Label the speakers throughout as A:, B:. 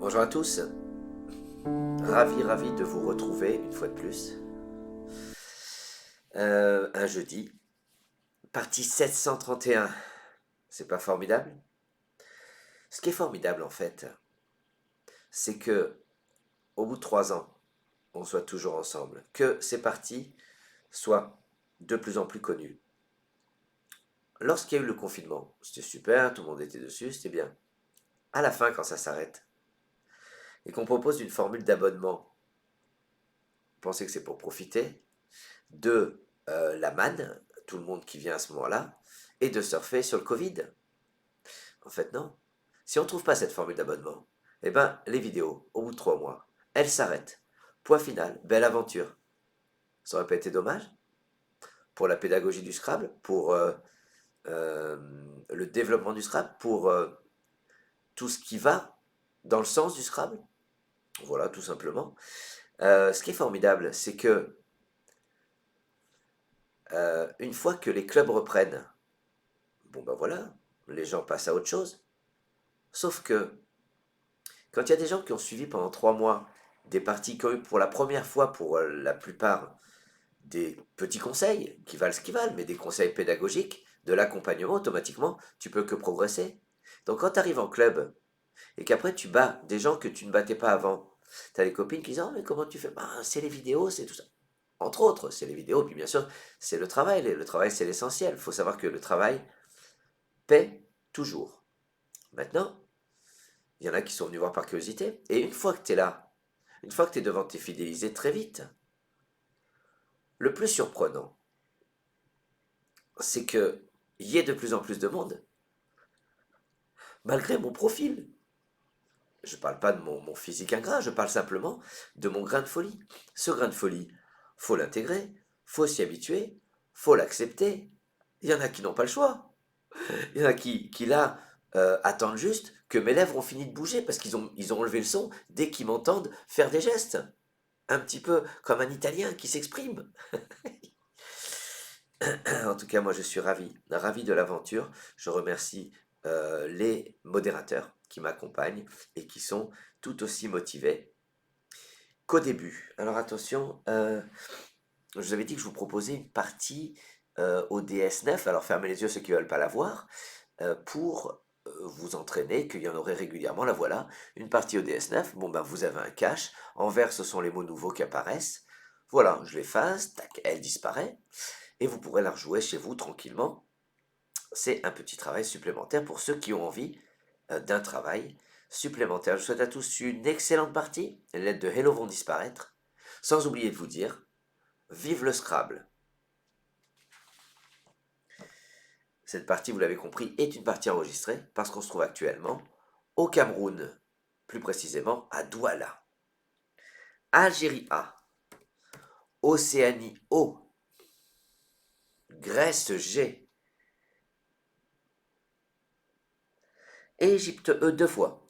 A: Bonjour à tous, ravi de vous retrouver une fois de plus. Un jeudi, partie 731, c'est pas formidable? Ce qui est formidable en fait, c'est que au bout de 3 ans, on soit toujours ensemble, que ces parties soient de plus en plus connues. Lorsqu'il y a eu le confinement, c'était super, tout le monde était dessus, c'était bien. À la fin, quand ça s'arrête, et qu'on propose une formule d'abonnement, pensez que c'est pour profiter de la manne, tout le monde qui vient à ce moment-là, et de surfer sur le Covid. En fait, non. Si on ne trouve pas cette formule d'abonnement, eh ben, les vidéos, au bout de 3 mois, elles s'arrêtent. Point final, belle aventure. Ça aurait pas été dommage pour la pédagogie du Scrabble, pour euh, le développement du Scrabble, pour tout ce qui va dans le sens du Scrabble. Voilà, tout simplement. Ce qui est formidable, c'est que une fois que les clubs reprennent, bon ben voilà, les gens passent à autre chose. Sauf que quand il y a des gens qui ont suivi pendant 3 mois des parties qui ont eu pour la première fois, pour la plupart, des petits conseils, qui valent ce qu'ils valent, mais des conseils pédagogiques, de l'accompagnement, automatiquement, tu peux que progresser. Donc quand tu arrives en club, et qu'après tu bats des gens que tu ne battais pas avant, tu as des copines qui disent «Oh mais comment tu fais?» Bah, c'est les vidéos, c'est tout ça. Entre autres, c'est les vidéos, puis bien sûr, c'est le travail. Le travail, c'est l'essentiel. Il faut savoir que le travail paie toujours. Maintenant, il y en a qui sont venus voir par curiosité, et une fois que tu es là, une fois que tu es devant tes fidélisés très vite, le plus surprenant, c'est que y ait de plus en plus de monde, malgré mon profil. Je ne parle pas de mon physique ingrat, je parle simplement de mon grain de folie. Ce grain de folie, faut l'intégrer, faut s'y habituer, faut l'accepter. Il y en a qui n'ont pas le choix. Il y en a qui là, attendent juste que mes lèvres ont fini de bouger parce qu'ils ont enlevé le son dès qu'ils m'entendent faire des gestes. Un petit peu comme un Italien qui s'exprime. En tout cas, moi, je suis ravi de l'aventure. Je remercie les modérateurs qui m'accompagnent et qui sont tout aussi motivés qu'au début. Alors attention, je vous avais dit que je vous proposais une partie au DS9. Alors fermez les yeux ceux qui ne veulent pas la voir, pour vous entraîner, qu'il y en aurait régulièrement. La voilà, une partie au DS9. Bon ben, vous avez un cache. En vert, ce sont les mots nouveaux qui apparaissent. Voilà, je l'efface, tac, elle disparaît. Et vous pourrez la rejouer chez vous tranquillement. C'est un petit travail supplémentaire pour ceux qui ont envie d'un travail supplémentaire. Je vous souhaite à tous une excellente partie. Les lettres de Hello vont disparaître. Sans oublier de vous dire, vive le Scrabble. Cette partie, vous l'avez compris, est une partie enregistrée parce qu'on se trouve actuellement au Cameroun, plus précisément à Douala. Algérie A, Océanie O, Grèce G, Égypte E 2 fois,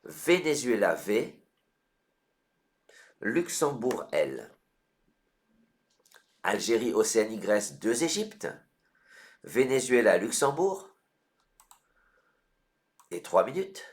A: Venezuela V, Luxembourg L, Algérie, Océanie, Grèce, 2 Égyptes, Venezuela, Luxembourg, et 3 minutes.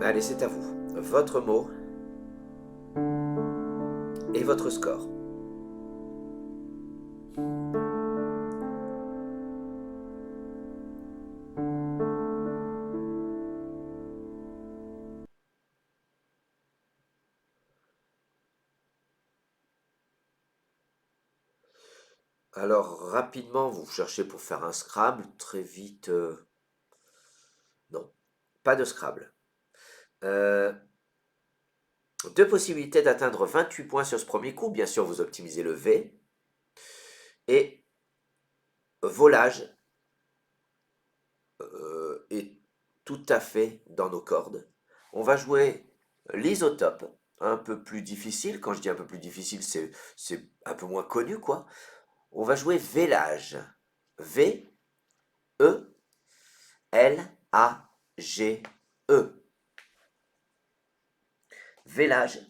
A: Allez, c'est à vous. Votre mot et votre score. Alors, rapidement, vous cherchez pour faire un Scrabble, très vite, non, pas de Scrabble. Deux possibilités d'atteindre 28 points sur ce premier coup. Bien sûr, vous optimisez le V. Et volage est tout à fait dans nos cordes. On va jouer l'isotope, un peu plus difficile. Quand je dis un peu plus difficile, c'est un peu moins connu, quoi. On va jouer vélage. V-E-L-A-G-E. Vélage.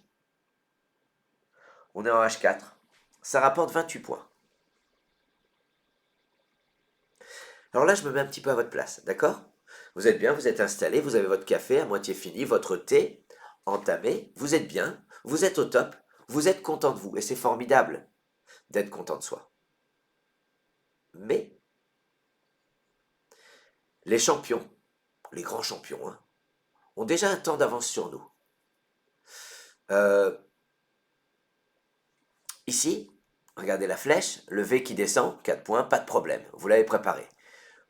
A: On est en H4. Ça rapporte 28 points. Alors là, je me mets un petit peu à votre place, d'accord? Vous êtes bien, vous êtes installé, vous avez votre café à moitié fini, votre thé entamé, vous êtes bien, vous êtes au top, vous êtes content de vous, et c'est formidable d'être content de soi. Mais les champions, les grands champions, hein, ont déjà un temps d'avance sur nous. Euh, Ici, regardez la flèche, le V qui descend, 4 points, pas de problème, vous l'avez préparé.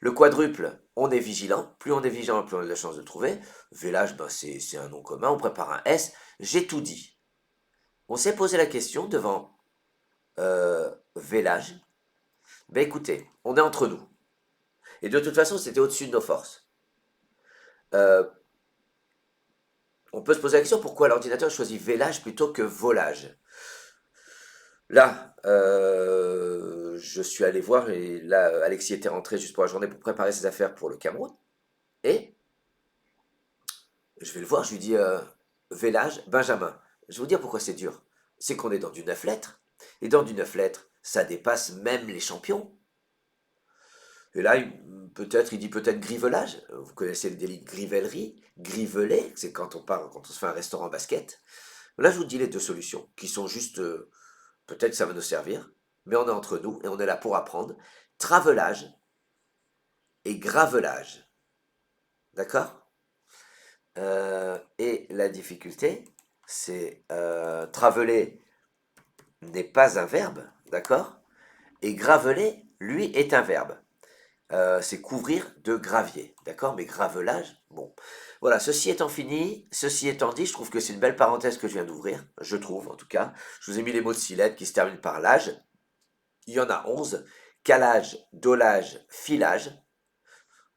A: Le quadruple, on est vigilant. Plus on est vigilant, plus on a de la chance de trouver. Vélage, ben c'est un nom commun. On prépare un S. J'ai tout dit. On s'est posé la question devant Vélage. Ben écoutez, on est entre nous. Et de toute façon, c'était au-dessus de nos forces. Euh, on peut se poser la question pourquoi l'ordinateur choisit Vélage plutôt que Volage. Là, je suis allé voir, et là, Alexis était rentré juste pour la journée pour préparer ses affaires pour le Cameroun. Et je vais le voir, je lui dis Vélage, Benjamin. Je vais vous dire pourquoi c'est dur. C'est qu'on est dans du 9 lettres. Et dans du 9 lettres, ça dépasse même les champions. Et là, peut-être, il dit peut-être grivelage. Vous connaissez le délit de grivellerie. Griveler, c'est quand on parle, quand on se fait un restaurant basket. Là, je vous dis les deux solutions, qui sont juste, peut-être ça va nous servir, mais on est entre nous et on est là pour apprendre. Travelage et gravelage. D'accord? Et la difficulté, c'est traveler n'est pas un verbe, d'accord? Et graveler, lui, est un verbe. C'est couvrir de gravier, d'accord? Mais gravelage, bon. Voilà, ceci étant fini, ceci étant dit, je trouve que c'est une belle parenthèse que je viens d'ouvrir, je trouve en tout cas. Je vous ai mis les mots de 6 lettres qui se terminent par l'âge. Il y en a 11. Calage, dolage, filage.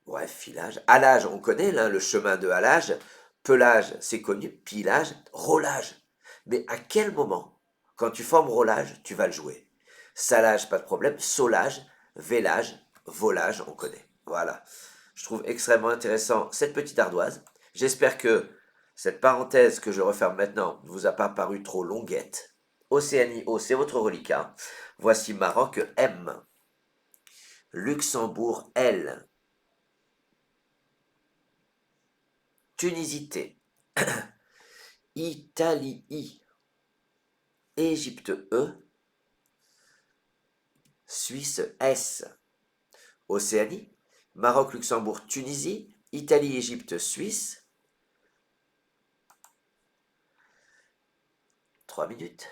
A: Bref, filage. Halage, on connaît là, le chemin de halage. Pelage, c'est connu. Pilage, roulage. Mais à quel moment, quand tu formes roulage, tu vas le jouer? Salage, pas de problème. Solage, vélage, volage, on connaît. Voilà. Je trouve extrêmement intéressant cette petite ardoise. J'espère que cette parenthèse que je referme maintenant ne vous a pas paru trop longuette. Océanie O, c'est votre reliquat. Voici Maroc M. Luxembourg L. Tunisie T. Italie I. Égypte E. Suisse S. Océanie. Maroc, Luxembourg, Tunisie. Italie, Égypte, Suisse. 3 minutes.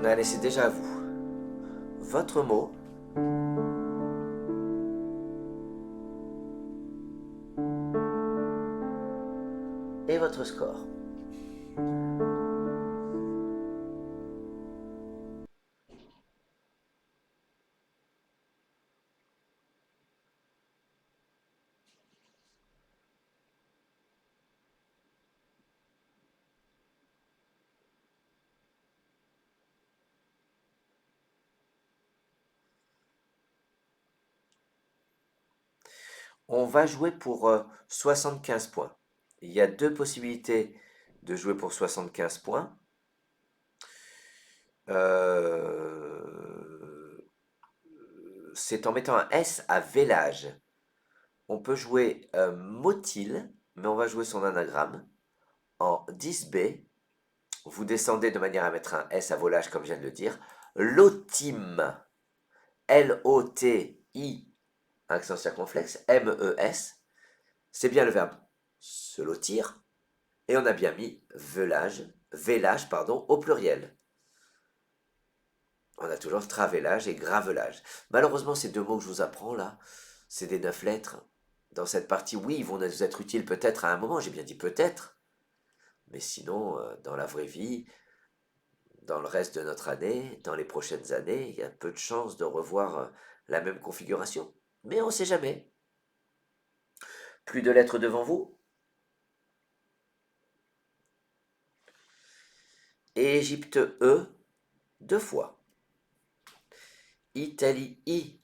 A: Allez, c'est déjà à vous. Votre mot et votre score. On va jouer pour 75 points. Il y a deux possibilités de jouer pour 75 points. C'est en mettant un S à vélage. On peut jouer Motil, mais on va jouer son anagramme. En 10B, vous descendez de manière à mettre un S à volage, comme je viens de le dire. Lotim, L-O-T-I, accent circonflexe, M-E-S, c'est bien le verbe se lotir, et on a bien mis vélage, pardon, au pluriel. On a toujours travélage et gravelage. Malheureusement, ces deux mots que je vous apprends là, c'est des 9 lettres. Dans cette partie, oui, ils vont nous être utiles peut-être à un moment, j'ai bien dit peut-être, mais sinon, dans la vraie vie, dans le reste de notre année, dans les prochaines années, il y a peu de chances de revoir la même configuration. Mais on ne sait jamais. Plus de lettres devant vous. Égypte E, deux fois. Italie I.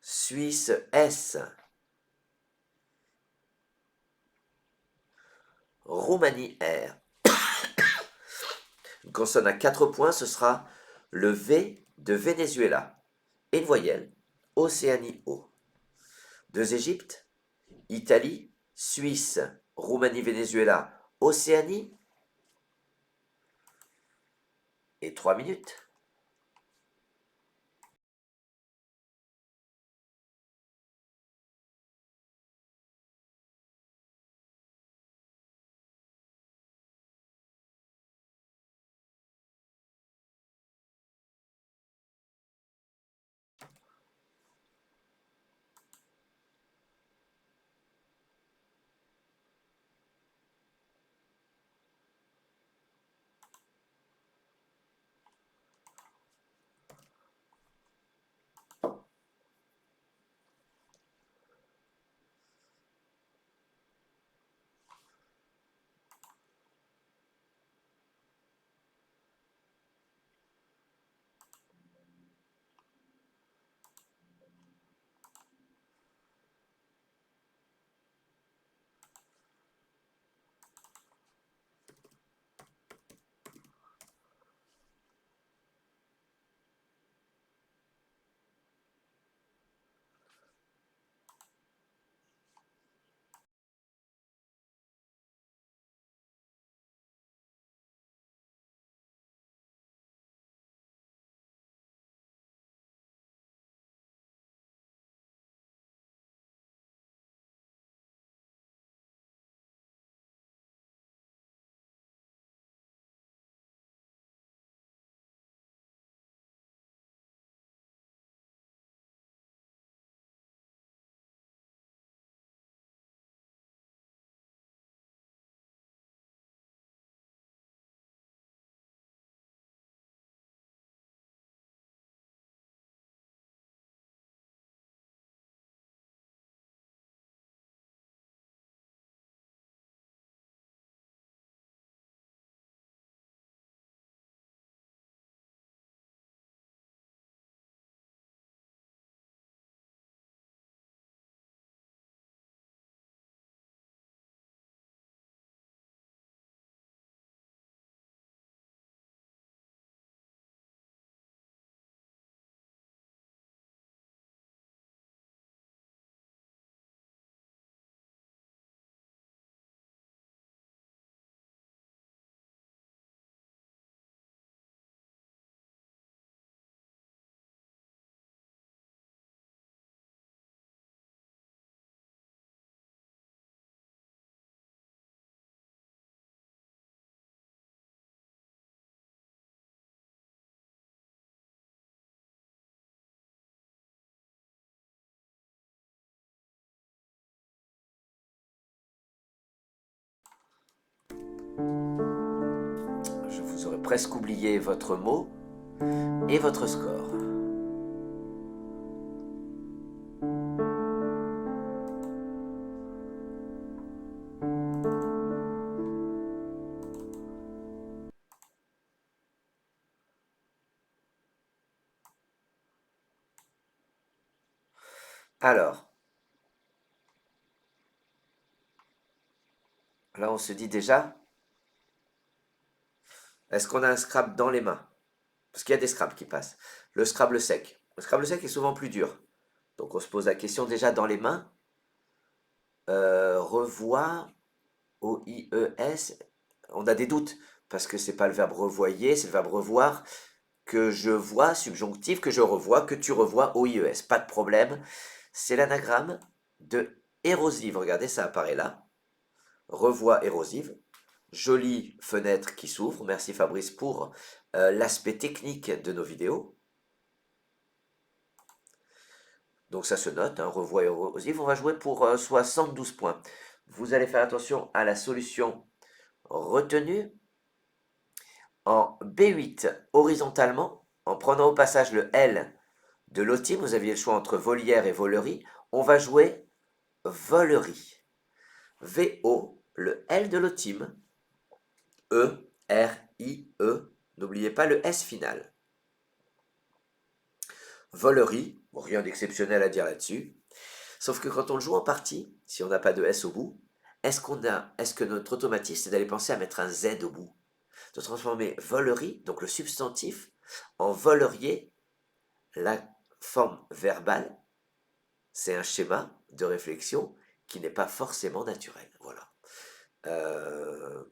A: Suisse S. Roumanie R. Une consonne à 4 points, ce sera le V de Venezuela. Et une voyelle, Océanie O. Deux Égyptes, Italie, Suisse, Roumanie, Venezuela, Océanie. Et 3 minutes. presque oublier votre mot et votre score. Alors, là on se dit déjà, est-ce qu'on a un Scrabble dans les mains? Parce qu'il y a des Scrabbles qui passent. Le Scrabble sec. Le Scrabble sec est souvent plus dur. Donc on se pose la question déjà dans les mains. Revoit, O-I-E-S. On a des doutes parce que c'est pas le verbe revoyer, c'est le verbe revoir. Que je vois, subjonctif, que je revois, que tu revois, O-I-E-S. Pas de problème. C'est l'anagramme de érosive. Regardez, ça apparaît là. Revoit érosive. Jolie fenêtre qui s'ouvre. Merci Fabrice pour l'aspect technique de nos vidéos. Donc ça se note, hein, revoit érosive. On va jouer pour 72 points. Vous allez faire attention à la solution retenue. En B8, horizontalement, en prenant au passage le L de l'otime, vous aviez le choix entre volière et volerie, on va jouer volerie. VO, le L de l'otime, E, R, I, E, n'oubliez pas le S final. Volerie, bon, rien d'exceptionnel à dire là-dessus, sauf que quand on le joue en partie, si on n'a pas de S au bout, est-ce que notre automatisme c'est d'aller penser à mettre un Z au bout? De transformer volerie, donc le substantif, en volerier, la forme verbale, c'est un schéma de réflexion qui n'est pas forcément naturel. Voilà. Euh,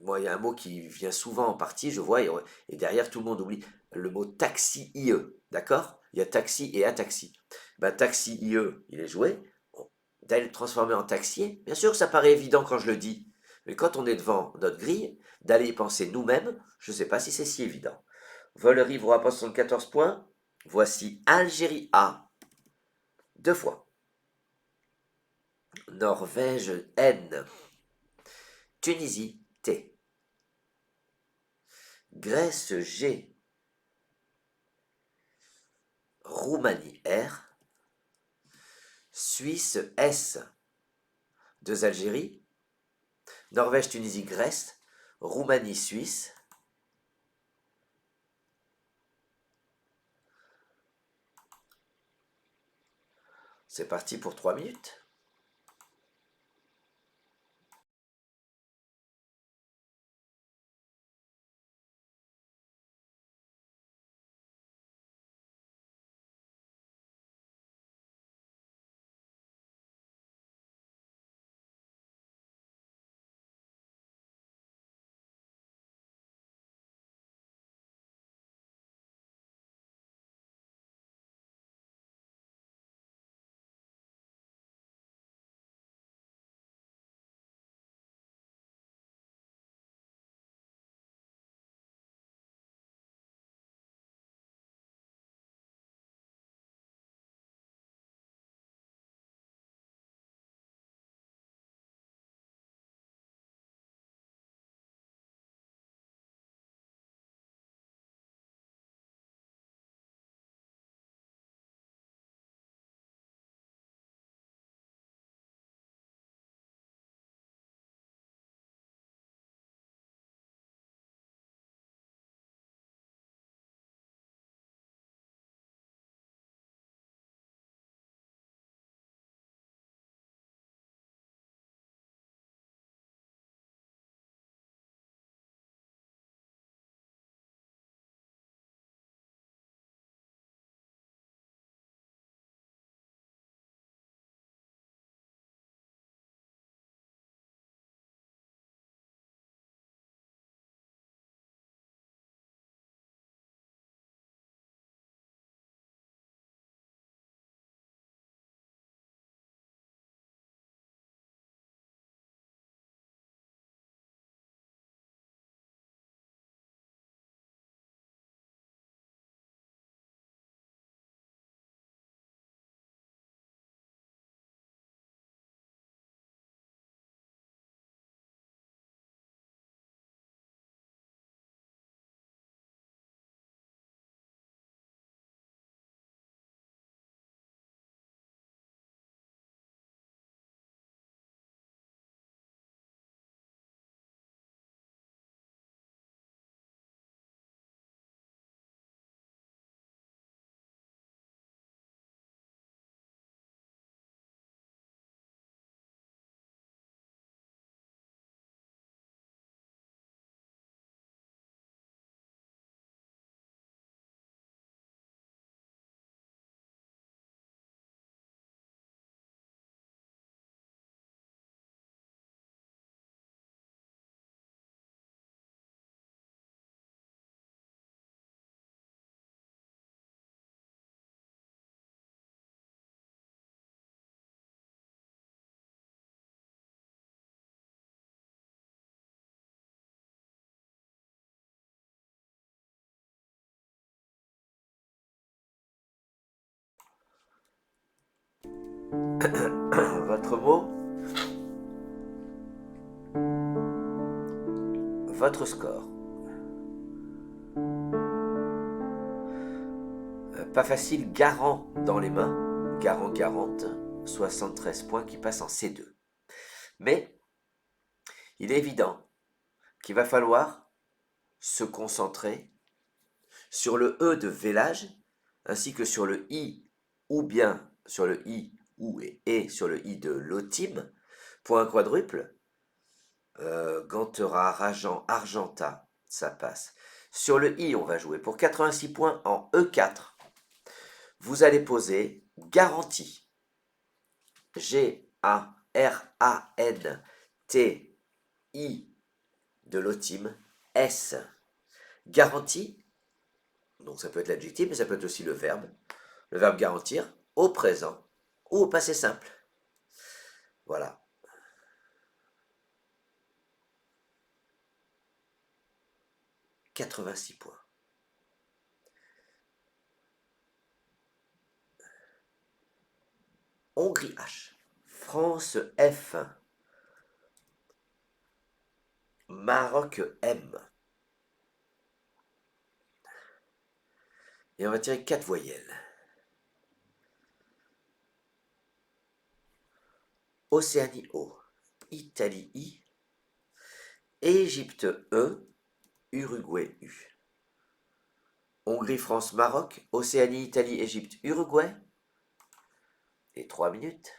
A: Moi, il y a un mot qui vient souvent en partie, je vois, et derrière, tout le monde oublie le mot taxi-IE. D'accord? Il y a taxi et ataxi. Ben, taxi-IE, il est joué. Bon, d'aller le transformer en taxier, bien sûr, ça paraît évident quand je le dis. Mais quand on est devant notre grille, d'aller y penser nous-mêmes, je ne sais pas si c'est si évident. Volerie vous rapporte 74 points. Voici Algérie A. Deux fois. Norvège N. Tunisie T. Grèce G. Roumanie R. Suisse S. Deux Algérie. Norvège, Tunisie, Grèce. Roumanie, Suisse. C'est parti pour 3 minutes. Votre mot, votre score. Pas facile, Garant dans les mains. Garant 40, 73 points qui passent en C2. Mais il est évident qu'il va falloir se concentrer sur le E de vélage, ainsi que sur le I, ou bien sur le I ou et sur le I de l'otime, pour un quadruple. Gantera, Rajan, Argenta, ça passe. Sur le I, on va jouer pour 86 points en E4. Vous allez poser garantie. G-A-R-A-N-T-I de l'otime, S. Garantie, donc ça peut être l'adjectif, mais ça peut être aussi le verbe garantir, au présent ou au passé simple. Voilà. « 86 points. Hongrie H. France F. Maroc M. Et on va tirer 4 voyelles. Océanie O. Italie I. Égypte E. Uruguay U. Hongrie, France, Maroc. Océanie, Italie, Égypte, Uruguay. Et 3 minutes.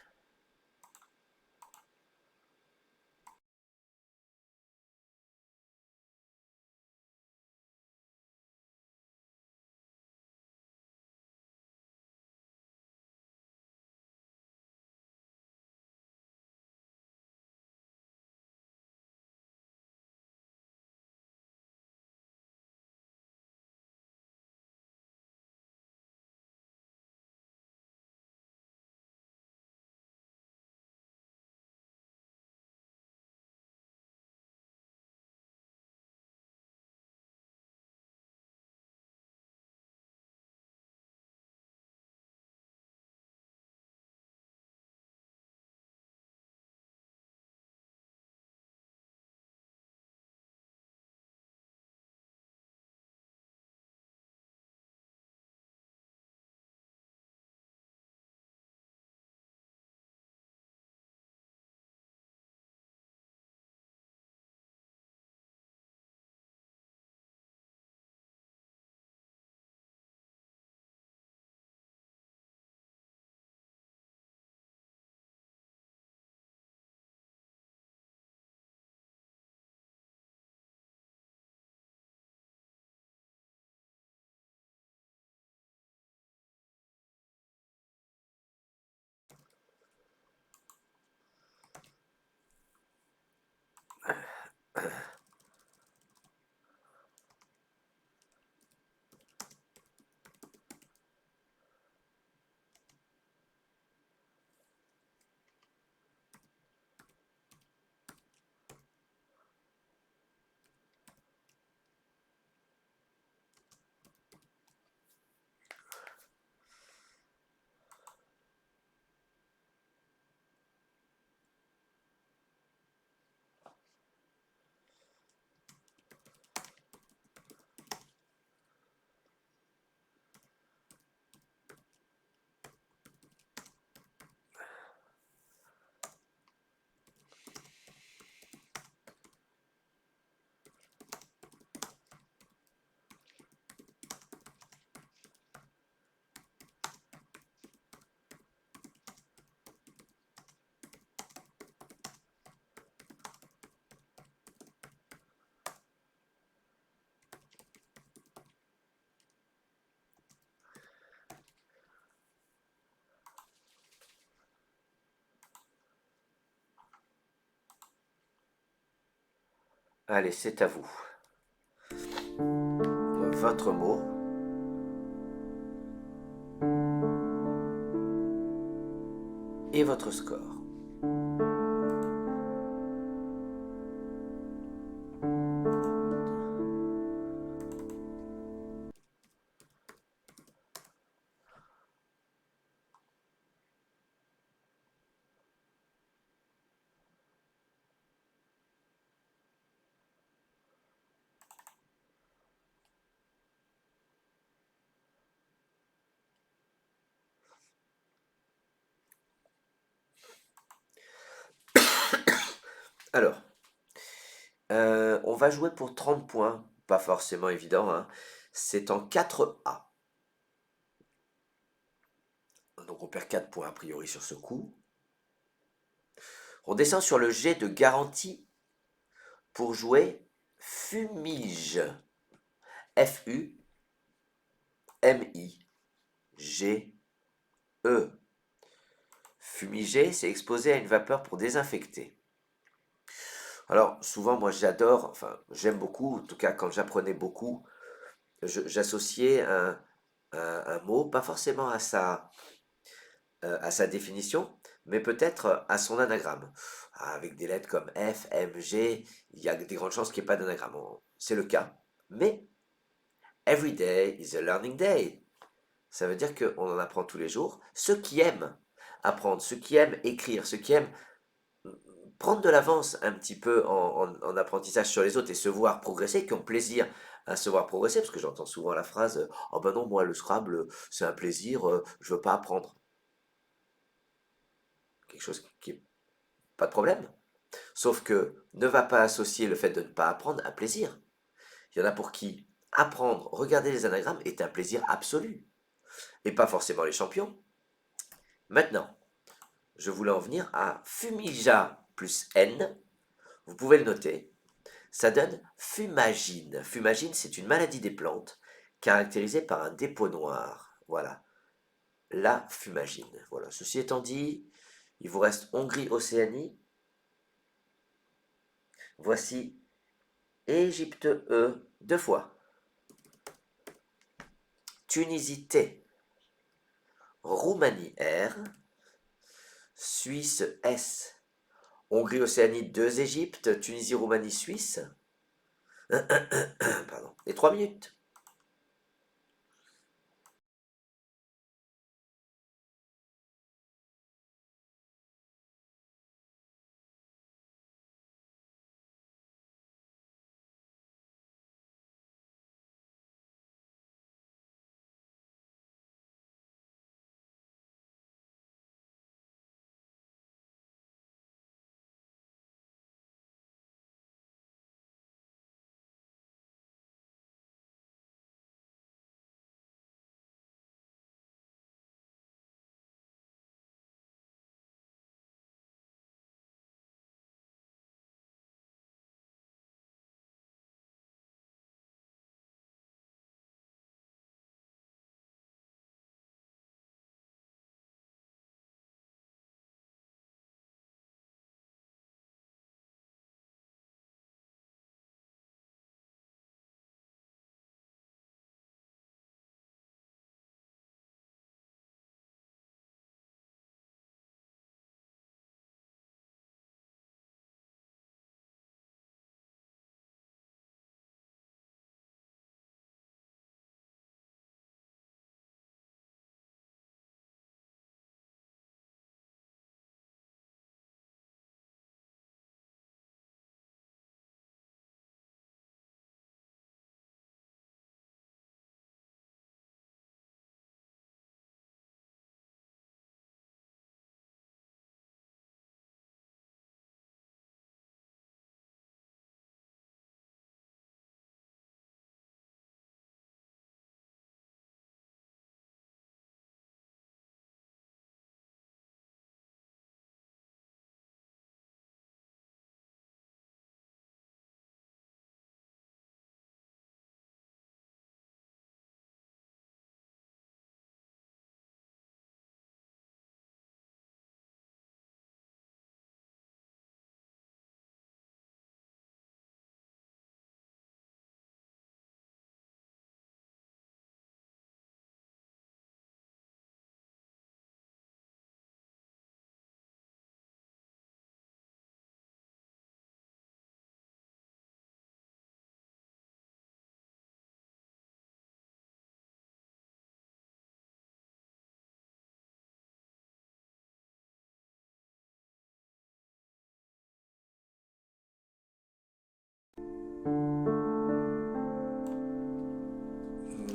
A: Allez, c'est à vous. Votre mot. Et votre score. Alors, on va jouer pour 30 points, pas forcément évident, hein. C'est en 4A. Donc on perd 4 points a priori sur ce coup. On descend sur le jet de garantie pour jouer Fumige. F-U-M-I-G-E. Fumiger, c'est exposé à une vapeur pour désinfecter. Alors souvent moi j'adore, enfin j'aime beaucoup, en tout cas quand j'apprenais beaucoup, j'associais un mot, pas forcément à sa définition, mais peut-être à son anagramme. Avec des lettres comme F, M, G, il y a des grandes chances qu'il n'y ait pas d'anagramme. C'est le cas. Mais every day is a learning day. Ça veut dire qu'on en apprend tous les jours. Ceux qui aiment apprendre, ceux qui aiment écrire, ceux qui aiment prendre de l'avance un petit peu en apprentissage sur les autres et se voir progresser, qui ont plaisir à se voir progresser, parce que j'entends souvent la phrase oh ben non, moi le Scrabble, c'est un plaisir, je veux pas apprendre. Quelque chose qui est pas de problème. Sauf que ne va pas associer le fait de ne pas apprendre à plaisir. Il y en a pour qui apprendre, regarder les anagrammes est un plaisir absolu, et pas forcément les champions. Maintenant, je voulais en venir à Fumija plus N, vous pouvez le noter, ça donne fumagine. Fumagine, c'est une maladie des plantes caractérisée par un dépôt noir. Voilà, la fumagine. Voilà, ceci étant dit, il vous reste Hongrie-Océanie. Voici Égypte E, 2 fois. Tunisie T. Roumanie R. Suisse S. Hongrie-Océanie 2 Égypte. Tunisie-Roumanie Suisse. Pardon. Et 3 minutes.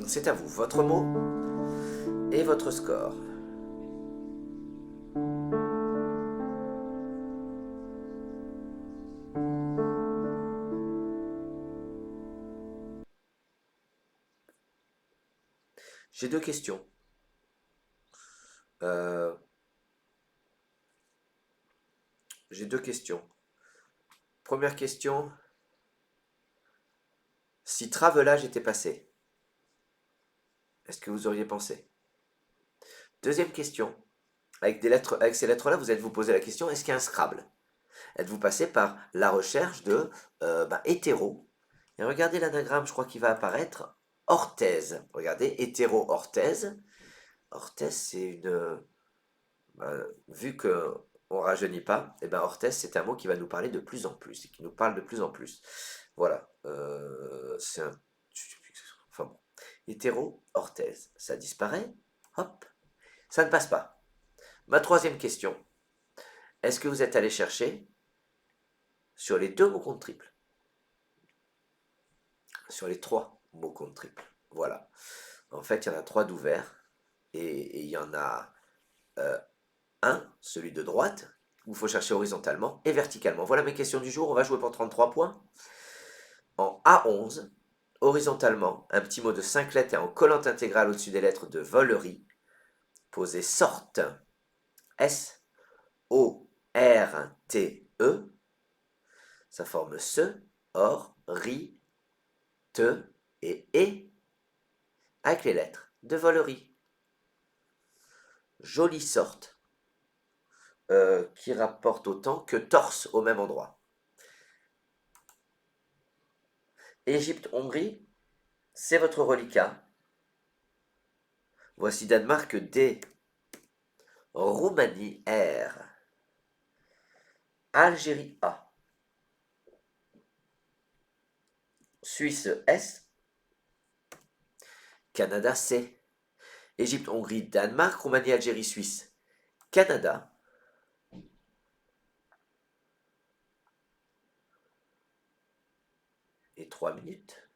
A: C'est à vous, votre mot et votre score. J'ai deux questions. Euh, j'ai deux questions. Première question, si Travelage était passé, est-ce que vous auriez pensé? Deuxième question, avec des lettres, avec ces lettres-là, vous êtes vous posé la question, est-ce qu'il y a un Scrabble? Êtes-vous passé par la recherche de hétéro? Et regardez l'anagramme, je crois qu'il va apparaître, orthèse. Regardez, hétéro-orthèse. Orthèse, c'est une... vu que on rajeunit pas, et ben orthèse, c'est un mot qui va nous parler de plus en plus, et qui nous parle de plus en plus. Voilà. C'est un... Enfin bon. Hétéro-orthèse. Ça disparaît. Hop. Ça ne passe pas. Ma troisième question. Est-ce que vous êtes allé chercher sur les deux mots compte triple? Sur les trois mots compte triple. Voilà. En fait, il y en a trois d'ouverts. Et il y en a euh, un, celui de droite, où il faut chercher horizontalement et verticalement. Voilà mes questions du jour. On va jouer pour 33 points. En A11, horizontalement, un petit mot de 5 lettres et en collante intégrale au-dessus des lettres de volerie, posez sorte. S-O-R-T-E. Ça forme se, or, ri, te et avec les lettres de volerie. Jolie sorte qui rapporte autant que torse au même endroit. Égypte-Hongrie, c'est votre reliquat. Voici Danemark D. Roumanie R. Algérie A. Suisse S. Canada C. Égypte-Hongrie, Danemark, Roumanie, Algérie, Suisse. Canada. Et 3 minutes.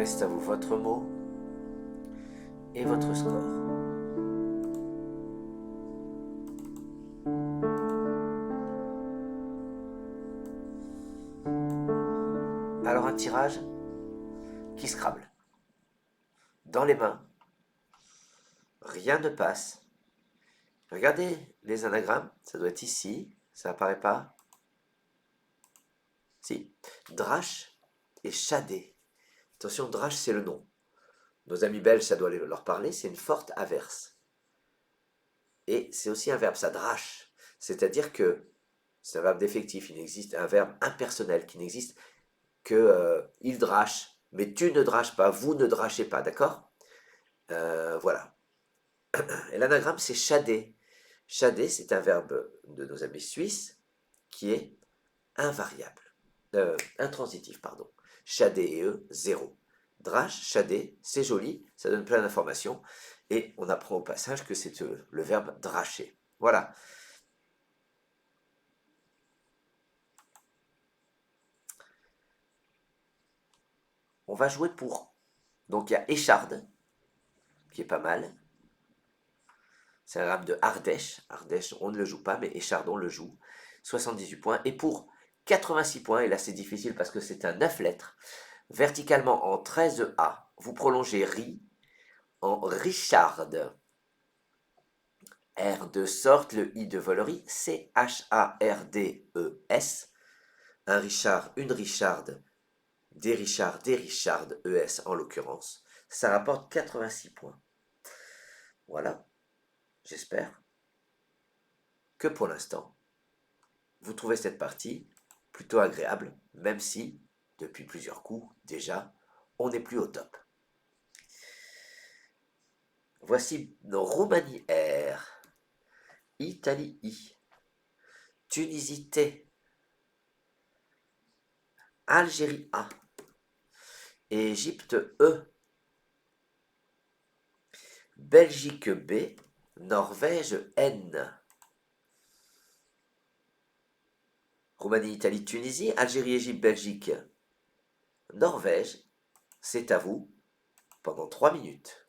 A: reste à vous votre mot et votre score. Alors un tirage qui scrabble. Dans les mains, rien ne passe. Regardez les anagrammes, ça doit être ici, ça apparaît pas. Si, Drache et Chadé. Attention, Drache c'est le nom. Nos amis belges, ça doit leur parler, c'est une forte averse. Et c'est aussi un verbe, ça drache. C'est-à-dire que c'est un verbe défectif, il existe un verbe impersonnel qui n'existe que il drache, mais tu ne draches pas, vous ne drachez pas, d'accord? Voilà. Et l'anagramme, c'est chadé. Chadé, c'est un verbe de nos amis suisses qui est invariable. Intransitif, pardon. Chadé et eux, zéro. Drache, chadé, c'est joli, ça donne plein d'informations. Et on apprend au passage que c'est le verbe dracher. Voilà. On va jouer pour. Donc il y a écharde, qui est pas mal. C'est un rame de Ardèche. Ardèche, on ne le joue pas, mais écharde, on le joue. 78 points. Et pour 86 points, et là c'est difficile parce que c'est un 9 lettres, verticalement en 13A, vous prolongez ri en Richarde. R de sorte, le I de volerie, C-H-A-R-D-E-S. Un Richard, une Richarde, des Richards, des Richardes, ES en l'occurrence. Ça rapporte 86 points. Voilà, j'espère que pour l'instant, vous trouvez cette partie plutôt agréable, même si, depuis plusieurs coups déjà, on n'est plus au top. Voici nos Roumanie R, Italie I, Tunisie T, Algérie A, Égypte E, Belgique B, Norvège N. Roumanie, Italie, Tunisie, Algérie, Égypte, Belgique, Norvège. C'est à vous pendant 3 minutes.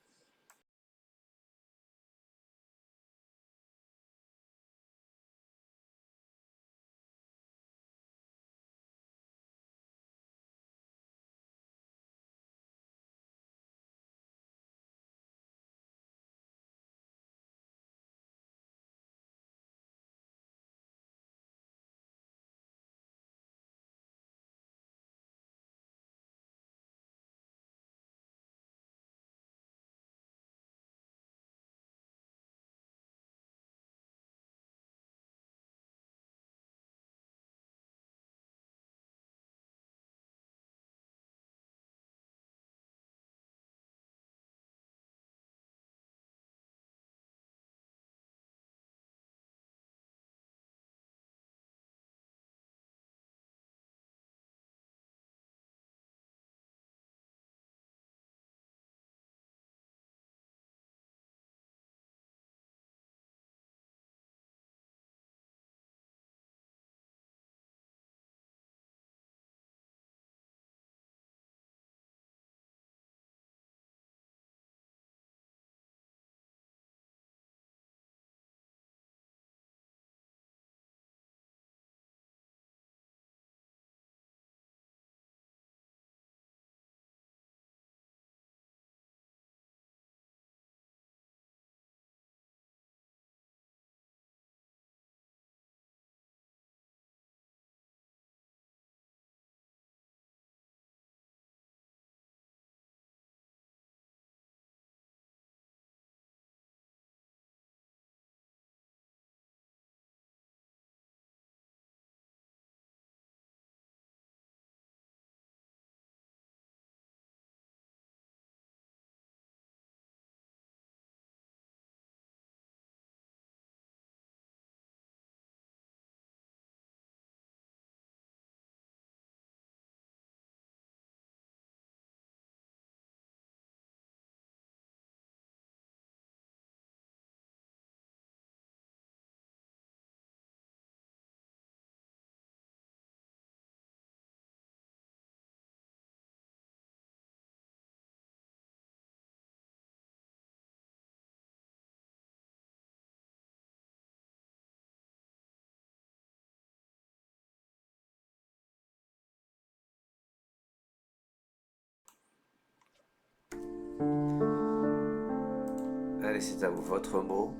A: Allez, c'est à vous, votre mot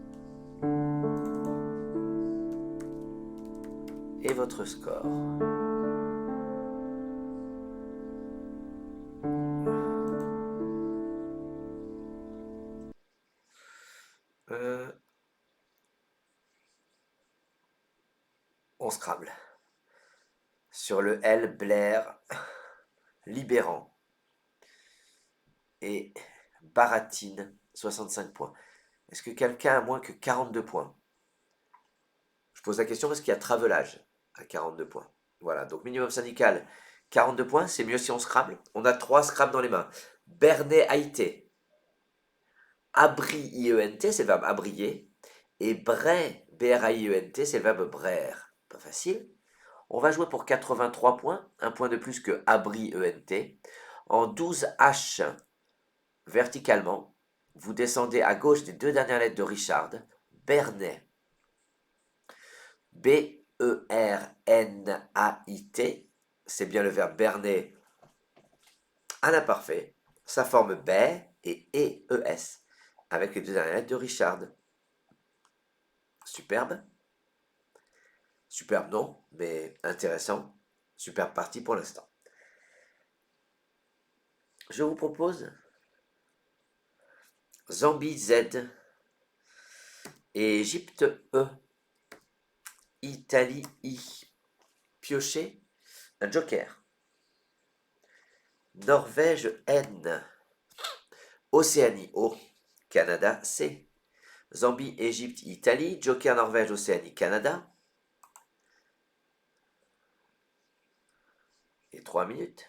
A: et votre score. On Scrabble. Sur le L, Blair, Libérant et Baratine, 65 points. Est-ce que quelqu'un a moins que 42 points? Je pose la question parce qu'il y a Travelage à 42 points. Voilà, donc minimum syndical, 42 points, c'est mieux si on Scrabble. On a 3 Scrabble dans les mains. Bernay Haïté. Abri IENT, c'est le verbe abrier. Et Bray, BRAIENT, c'est le verbe braire. Pas facile. On va jouer pour 83 points, un point de plus que abri ENT. En 12 H verticalement, vous descendez à gauche des 2 dernières lettres de Richard, Bernay. B-E-R-N-A-I-T, c'est bien le verbe berner à l'imparfait. Ça forme baie et E-E-S, avec les 2 dernières lettres de Richard. Superbe. Superbe non, mais intéressant. Superbe partie pour l'instant. Je vous propose Zambie Z, Égypte E, Italie I, piocher un joker. Norvège N, Océanie O, Canada C, Zambie, Égypte, Italie, joker Norvège, Océanie, Canada. Et 3 minutes.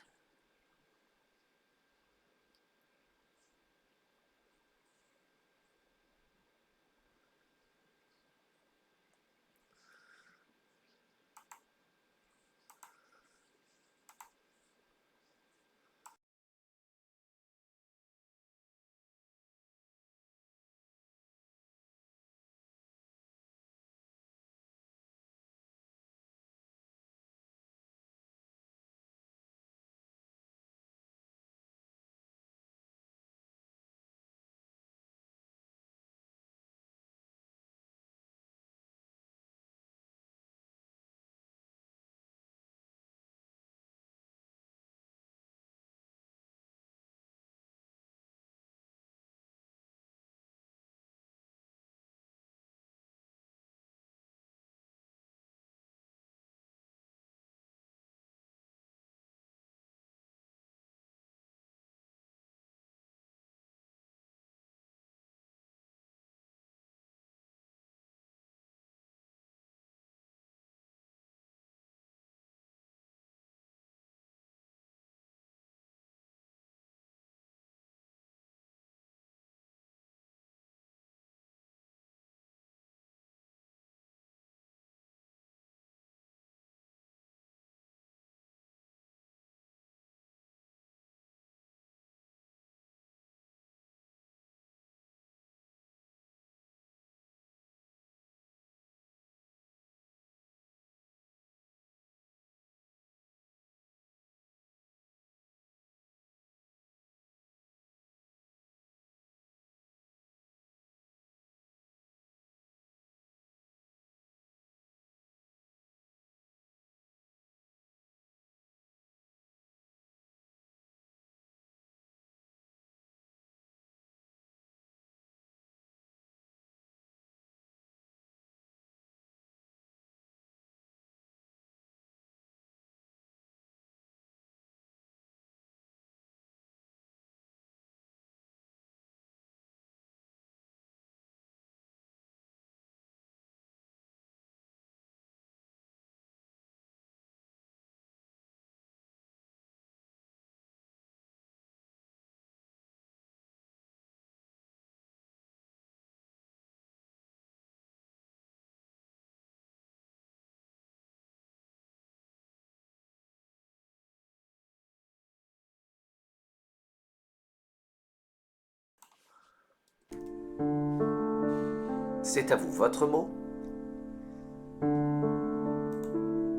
A: C'est à vous, votre mot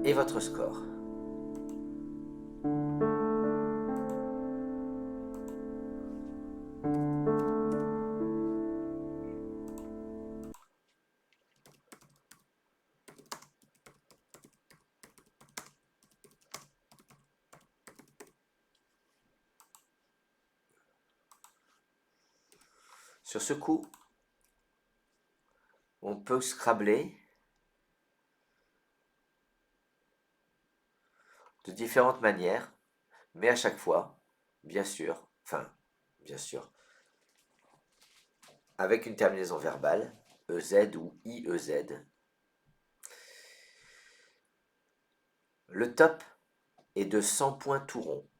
A: et votre score. Sur ce coup, on peut scrabler de différentes manières, mais à chaque fois, bien sûr, avec une terminaison verbale, EZ ou IEZ. Le top est de 100 points tout rond.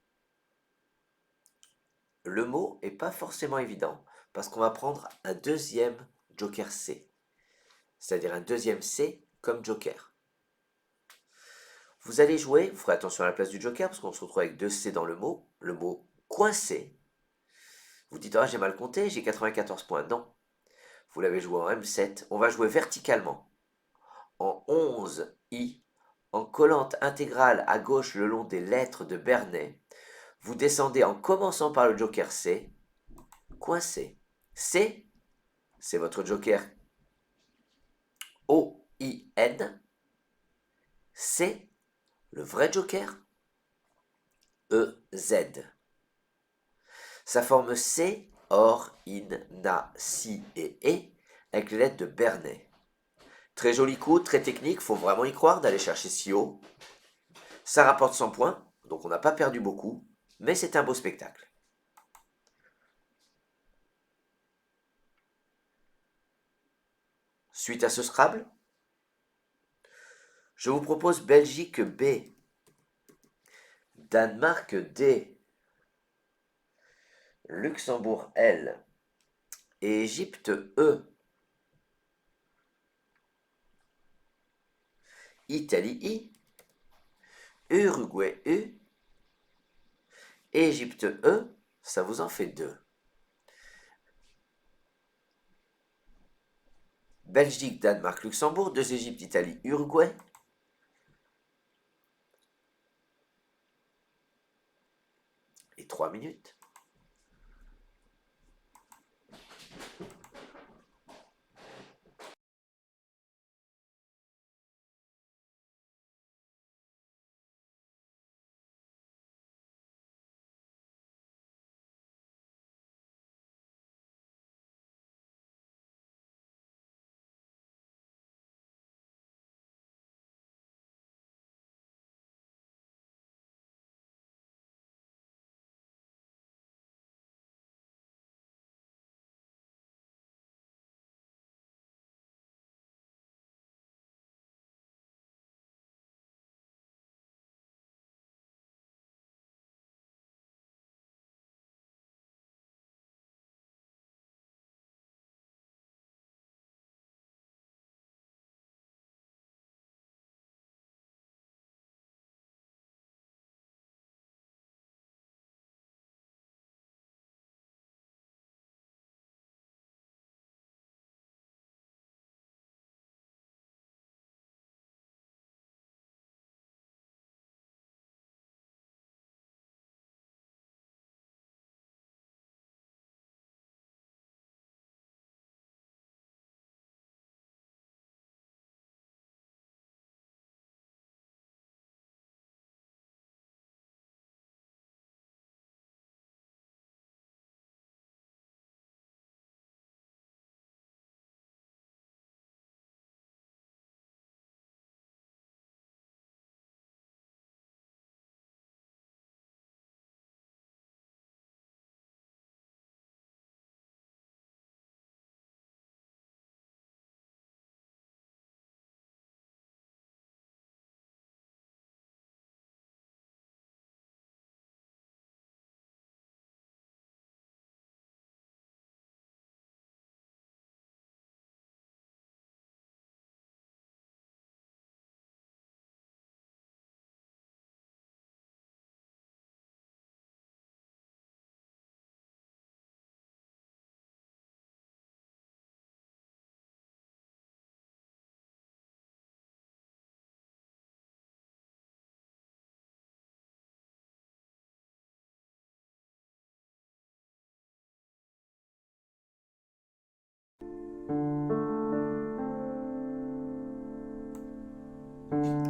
A: Le mot n'est pas forcément évident, parce qu'on va prendre un deuxième joker C, c'est-à-dire un deuxième C comme joker. Vous allez jouer, vous ferez attention à la place du joker, parce qu'on se retrouve avec deux C dans le mot coincé. Vous dites, ah j'ai mal compté, j'ai 94 points. Non, vous l'avez joué en M7, on va jouer verticalement, en 11 I, en collante intégrale à gauche le long des lettres de Bernet. Vous descendez en commençant par le joker C, coincé. C, c'est votre joker O-I-N. C, le vrai joker, E-Z. Ça forme C, OR, IN, NA, SI et E avec les lettres de Bernet. Très joli coup, très technique, faut vraiment y croire d'aller chercher si haut. Ça rapporte 100 points, donc on n'a pas perdu beaucoup, mais c'est un beau spectacle. Suite à ce Scrabble, je vous propose Belgique B, Danemark D, Luxembourg L et Égypte E, Italie I, Uruguay U, Égypte E, ça vous en fait deux. Belgique, Danemark, Luxembourg, deux Égypte, Italie, Uruguay. Et 3 minutes.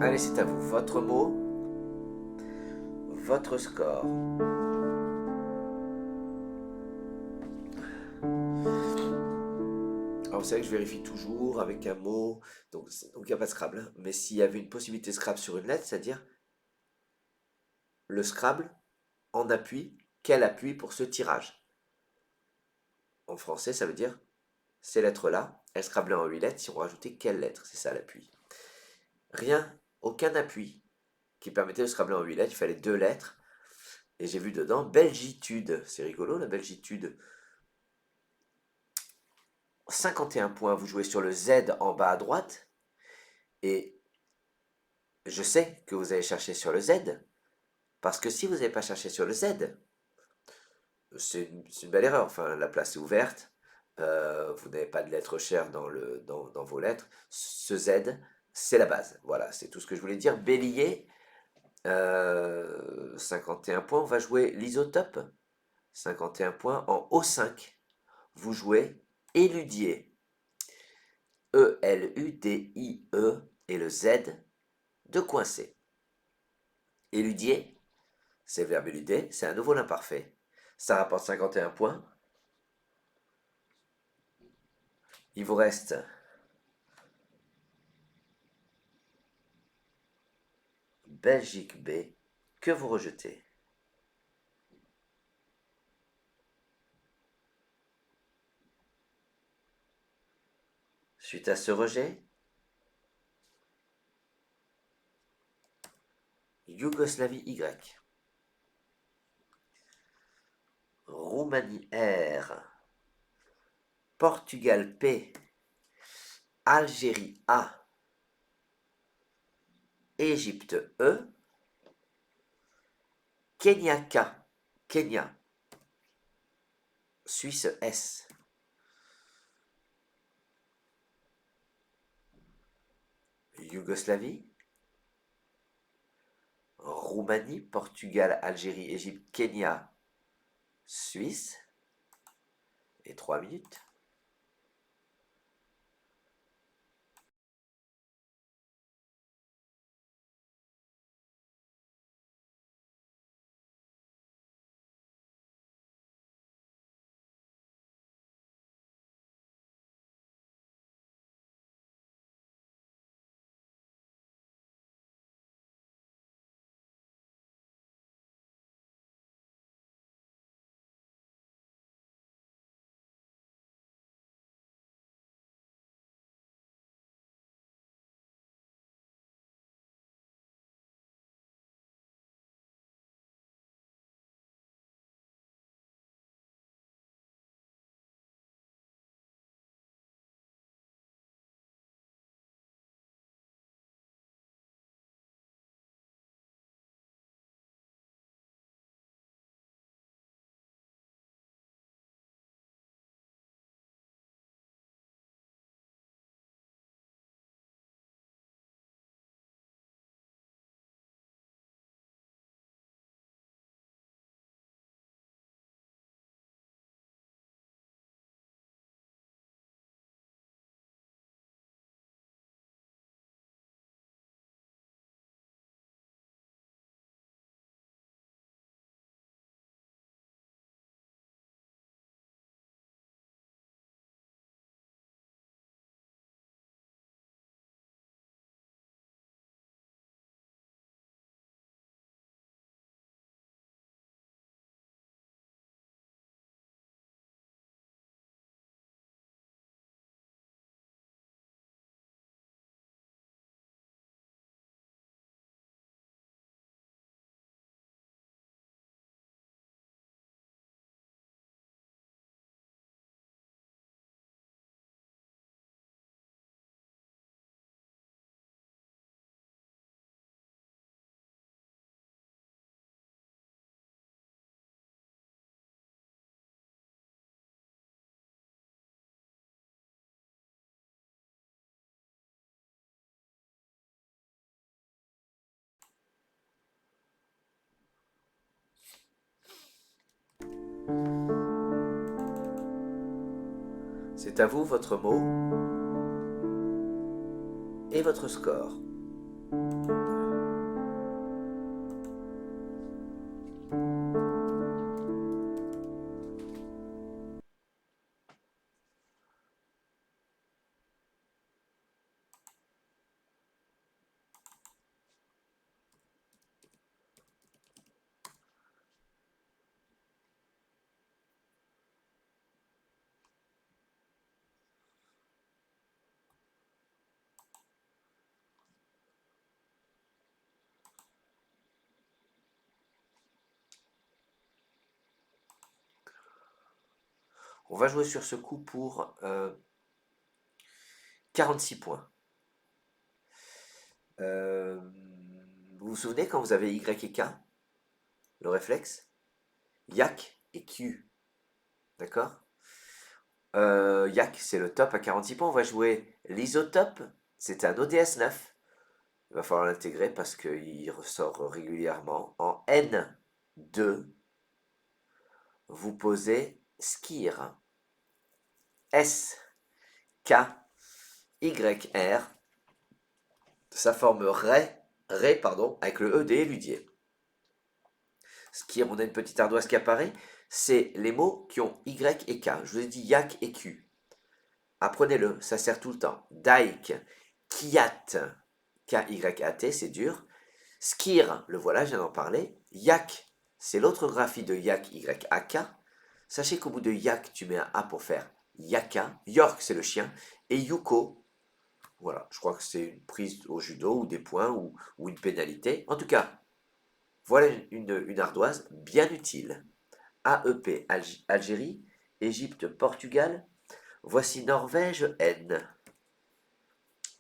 A: Allez, c'est à vous. Votre mot, votre score. Alors vous savez que je vérifie toujours avec un mot, donc il n'y a pas de Scrabble, hein. Mais s'il y avait une possibilité de Scrabble sur une lettre, c'est-à-dire le Scrabble en appui, quel appui pour ce tirage? En français, ça veut dire ces lettres-là, elles Scrabblaient en 8 lettres, si on rajoutait quelle lettre? C'est ça l'appui. Rien, aucun appui qui permettait de Scrabbler en 8 lettres, il fallait 2 lettres. Et j'ai vu dedans Belgitude, c'est rigolo la Belgitude. 51 points, vous jouez sur le Z en bas à droite, et je sais que vous allez chercher sur le Z, parce que si vous n'avez pas cherché sur le Z, c'est une belle erreur. Enfin, la place est ouverte, vous n'avez pas de lettres chères dans vos lettres. Ce Z, c'est la base. Voilà, c'est tout ce que je voulais dire. Bélier, 51 points, on va jouer l'isotope. 51 points en O5. Vous jouez éludier. E-L-U-D-I-E et le Z de coincer. Éludier, c'est le verbe éluder, c'est un nouveau l'imparfait. Ça rapporte 51 points. Il vous reste Belgique B que vous rejetez. Suite à ce rejet, Yougoslavie Y, Roumanie R, Portugal P, Algérie A, Égypte E, Kenya K, Kenya, Suisse S, Yougoslavie, Roumanie, Portugal, Algérie, Égypte, Kenya, Suisse, et 3 minutes. C'est à vous votre mot et votre score. On va jouer sur ce coup pour 46 points. Vous vous souvenez quand vous avez Y et K, le réflexe? Yak et Q, d'accord? Yak, c'est le top à 46 points. On va jouer l'isotope. C'est un ODS 9. Il va falloir l'intégrer parce qu'il ressort régulièrement. En N2, vous posez Skir. S, K, Y, R. Ça forme Ré, pardon, avec le E des Ludier. Skir, on a une petite ardoise qui apparaît. C'est les mots qui ont Y et K. Je vous ai dit Yak et Q. Apprenez-le, ça sert tout le temps. Dike, Kiat, K-Y-A-T, c'est dur. Skir, le voilà, je viens d'en parler. Yak, c'est l'autre graphie de Yak, Y-A-K. Sachez qu'au bout de Yak, tu mets un A pour faire Yaka. York, c'est le chien. Et Yuko, voilà, je crois que c'est une prise au judo ou des points ou une pénalité. En tout cas, voilà une ardoise bien utile. AEP, Algérie, Égypte, Portugal. Voici Norvège, N.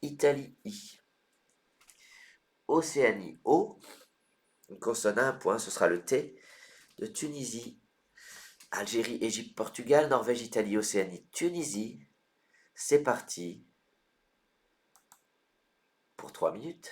A: Italie, I. Océanie, O. Une consonne à un point, ce sera le T. De Tunisie, Algérie, Égypte, Portugal, Norvège, Italie, Océanie, Tunisie. C'est parti pour 3 minutes.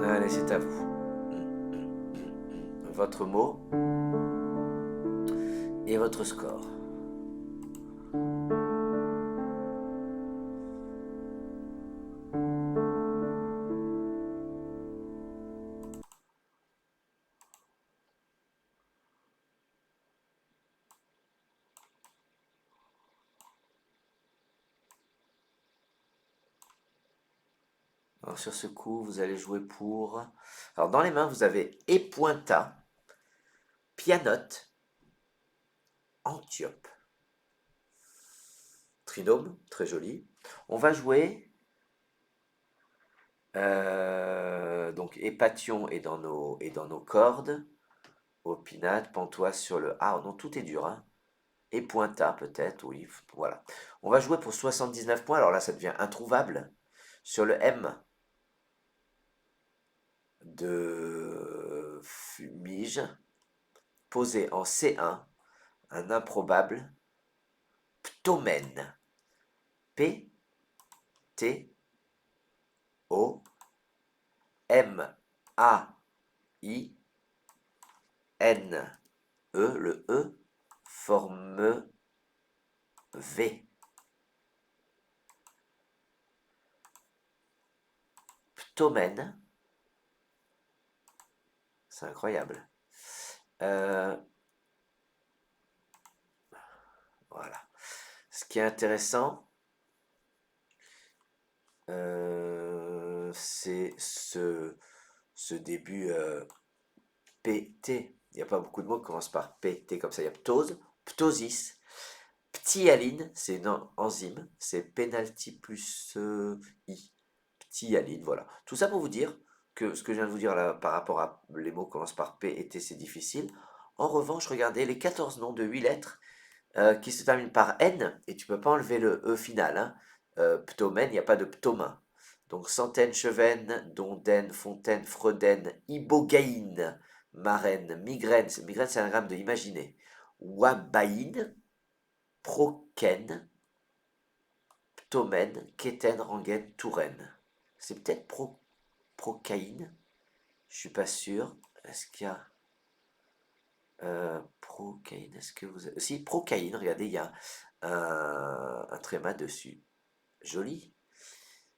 A: Allez, c'est à vous. Votre mot et votre score. Alors, sur ce coup, vous allez jouer pour... Alors, dans les mains, vous avez Epointa, Pianote, Antiope. Trinôme, très joli. On va jouer... donc, Épation est dans nos cordes. Opinate, Pantoise sur le... Ah non, tout est dur, hein. Et Pointa peut-être, oui, voilà. On va jouer pour 79 points, alors là ça devient introuvable. Sur le M de Fumige, posé en C1, un improbable Ptomène. P, T, O, M, A, I, N, E, le E, forme V. Ptomène, c'est incroyable. Voilà. Ce qui est intéressant, c'est ce début PT. Il n'y a pas beaucoup de mots qui commencent par PT comme ça. Il y a ptose, ptosis, ptyaline, c'est une enzyme, c'est penalty plus I. Ptyaline, voilà. Tout ça pour vous dire que ce que je viens de vous dire là par rapport à les mots qui commencent par P et T, c'est difficile. En revanche, regardez les 14 noms de 8 lettres qui se terminent par N, et tu peux pas enlever le E final, hein. Ptomène, il n'y a pas de ptomain. Donc centaine, chevaine, donden, fontaine, fredaine, ibogaïne, marraine, migraine, migraine c'est un gramme de imaginer, wabaïne, proken, ptomène, kéten, rengaine, touraine. C'est peut-être procaïne, je suis pas sûr. Est-ce qu'il y a procaïne, est-ce que vous avez... Si, procaïne, regardez, il y a un tréma dessus. Joli.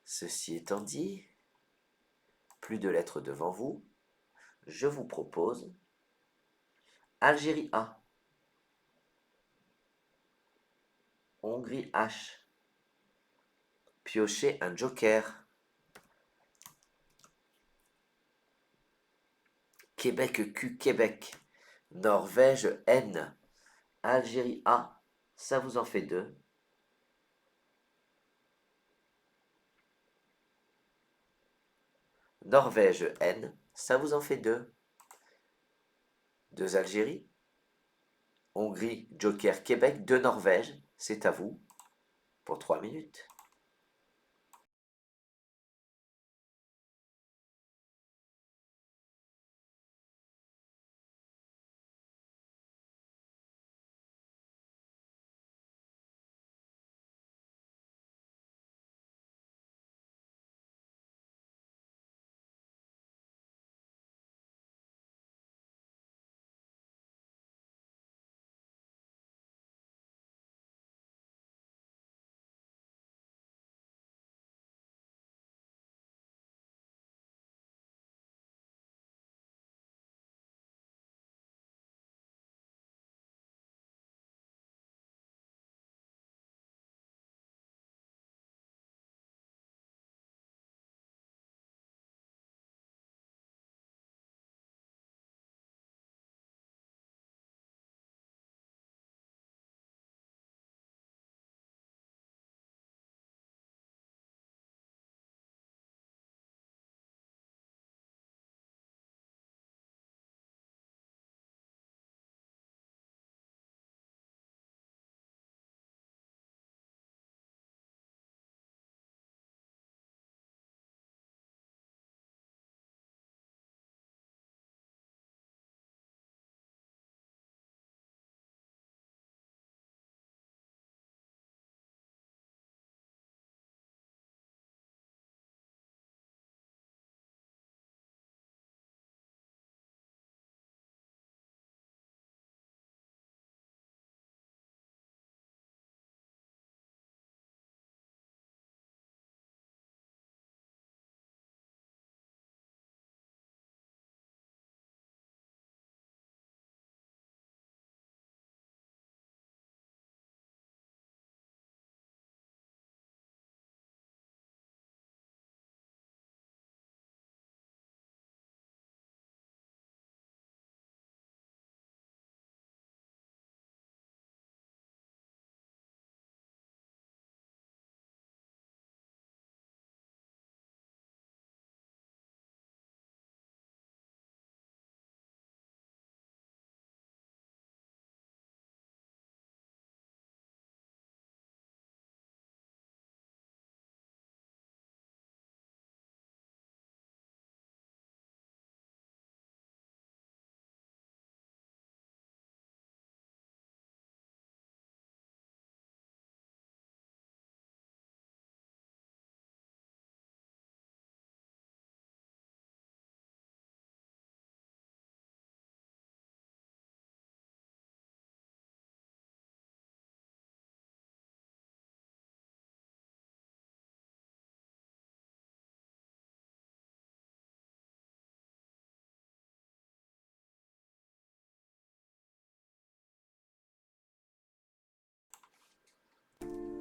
A: Ceci étant dit, plus de lettres devant vous. Je vous propose Algérie A, Hongrie H. Piochez un joker. Québec Q, Québec. Norvège N. Algérie A, ça vous en fait deux. Norvège N, ça vous en fait deux. Deux Algérie. Hongrie, Joker, Québec, deux Norvège. C'est à vous pour 3 minutes.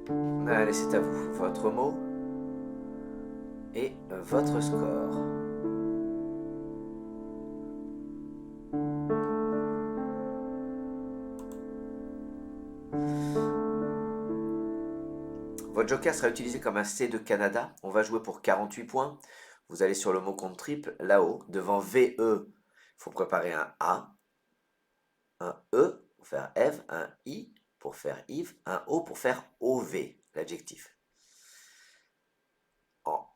A: Allez, c'est à vous. Votre mot et votre score. Votre joker sera utilisé comme un C de Canada. On va jouer pour 48 points. Vous allez sur le mot compte triple, là-haut, devant VE. Il faut préparer un A, un E pour faire Eve, un I pour faire Yves, un O pour faire OV, l'adjectif. En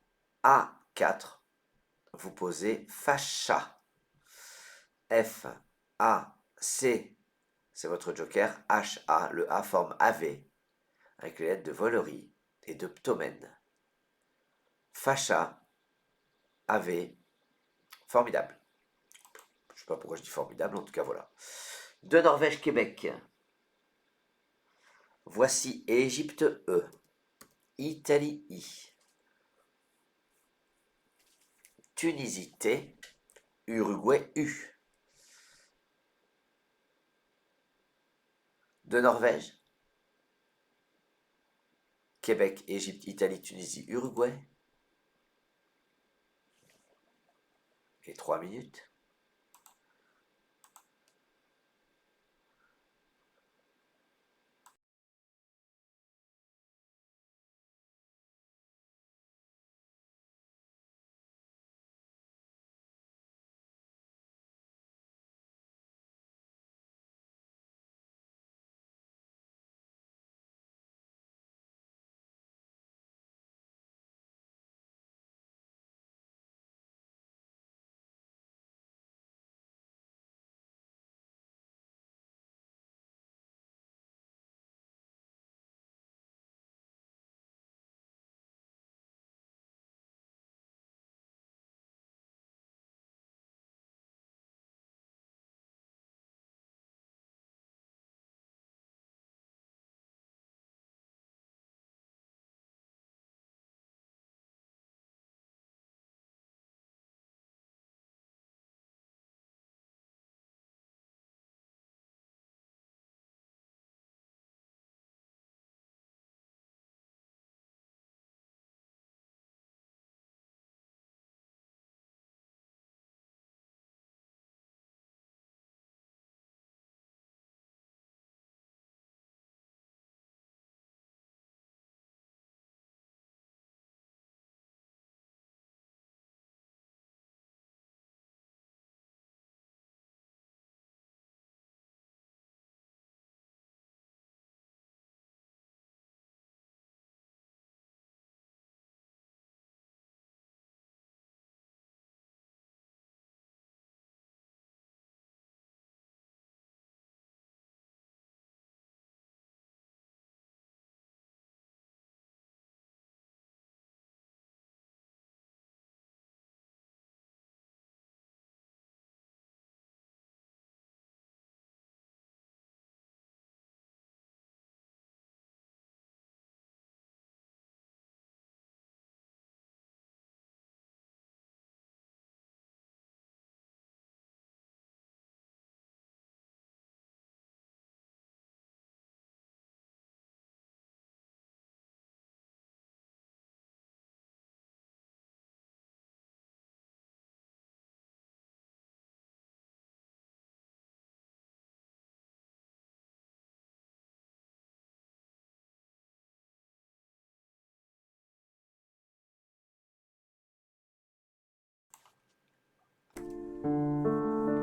A: A4, vous posez facha. F, A, C, c'est votre joker. H, A, le A forme AV, avec les lettres de volerie et de ptomène. Facha, AV, formidable. Je ne sais pas pourquoi je dis formidable, en tout cas voilà. De Norvège, Québec. Voici Égypte E. Italie I. Tunisie T. Uruguay U. De Norvège. Québec, Égypte, Italie, Tunisie, Uruguay. Et 3 minutes.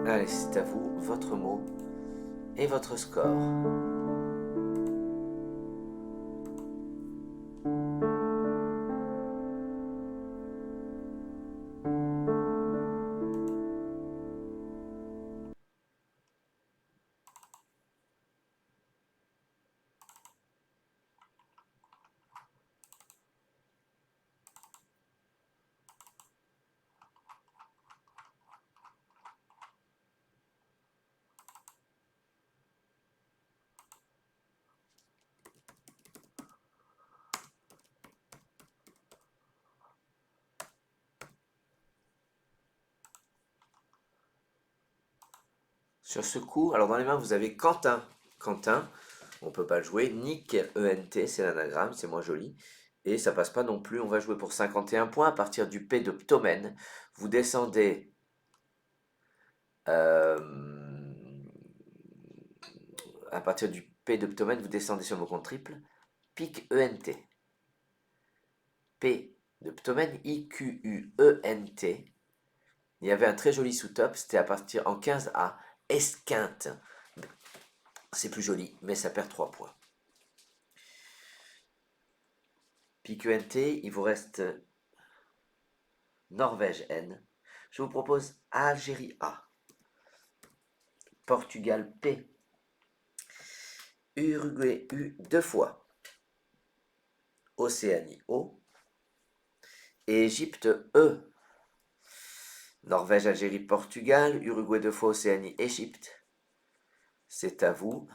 A: Allez, c'est à vous, votre mot et votre score. Sur ce coup, alors dans les mains, vous avez Quentin. Quentin, on peut pas le jouer. Nick, ENT, c'est l'anagramme, c'est moins joli. Et ça passe pas non plus, on va jouer pour 51 points à partir du P de Ptomène. Vous descendez euh, à partir du P de Ptomène, vous descendez sur vos comptes triples. Pique ENT. P de Ptomène, IQUENT. Il y avait un très joli sous-top, c'était à partir en 15A, esquinte. C'est plus joli, mais ça perd 3 points. PQNT, il vous reste Norvège N. Je vous propose Algérie A, Portugal P, Uruguay U 2 fois, Océanie O, et Égypte E. Norvège, Algérie, Portugal, Uruguay 2 fois, Océanie, Égypte. C'est à vous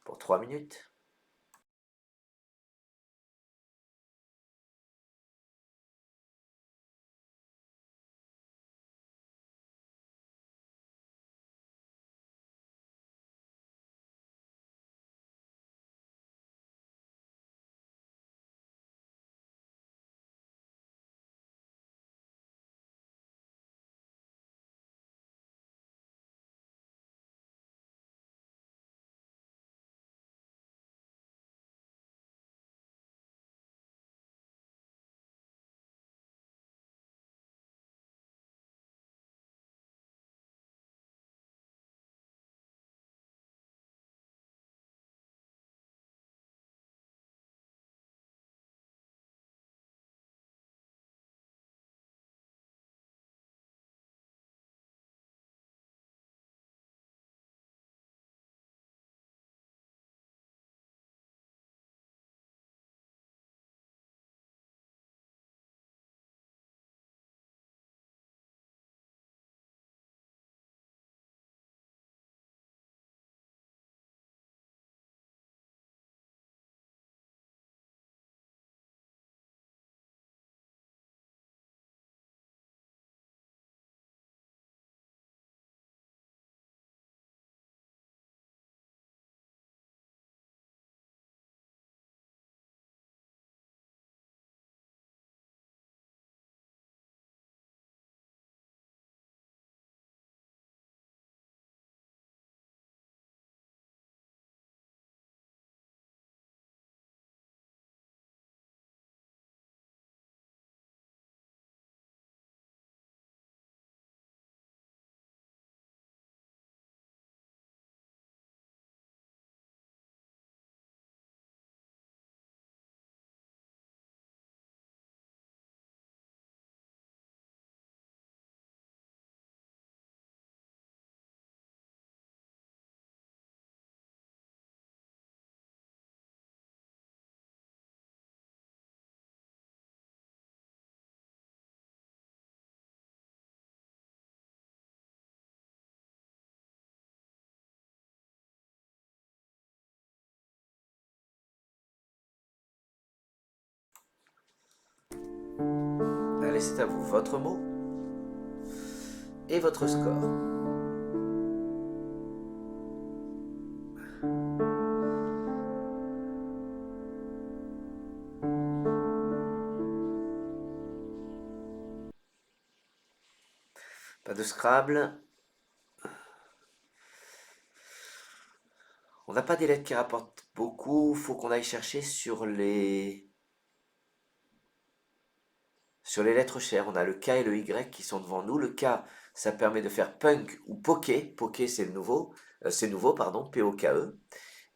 A: pour 3 minutes. Allez, c'est à vous. Votre mot et votre score. Pas de Scrabble. On n'a pas des lettres qui rapportent beaucoup. Faut qu'on aille chercher sur les lettres chères. On a le K et le Y qui sont devant nous. Le K, ça permet de faire punk ou poké. Poké, c'est nouveau, pardon, P-O-K-E.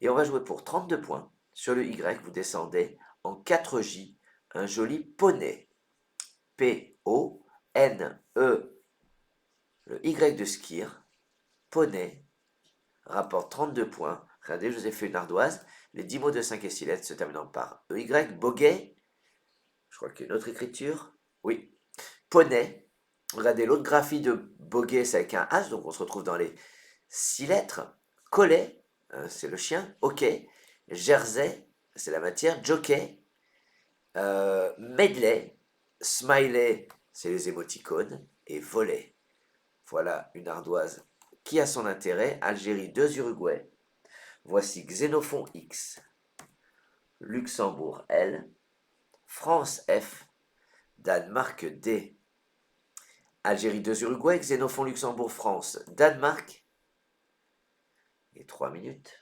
A: Et on va jouer pour 32 points. Sur le Y, vous descendez en 4J, un joli poney. P-O-N-E, le Y de skir, poney, rapporte 32 points. Regardez, je vous ai fait une ardoise. Les 10 mots de 5 et 6 lettres se terminant par EY, boguet. Je crois qu'il y a une autre écriture. Oui. Poney. Regardez, l'autre graphie de boguet, c'est avec un H, donc on se retrouve dans les 6 lettres. Collet, c'est le chien. Ok. Jersey, c'est la matière. Jockey. Medley. Smiley, c'est les émoticônes. Et volet. Voilà une ardoise qui a son intérêt. Algérie 2, Uruguay. Voici Xénophon X, Luxembourg L, France F, Danemark D. Algérie 2 Uruguay, Xénophon Luxembourg France, Danemark. Et 3 minutes.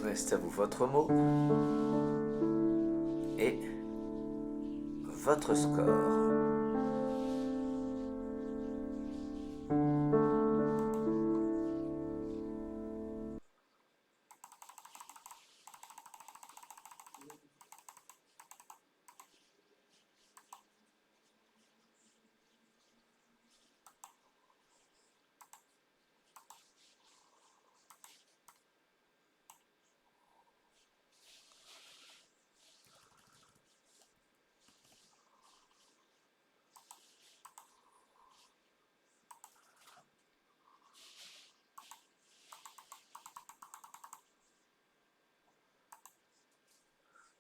A: Reste à vous votre mot et votre score.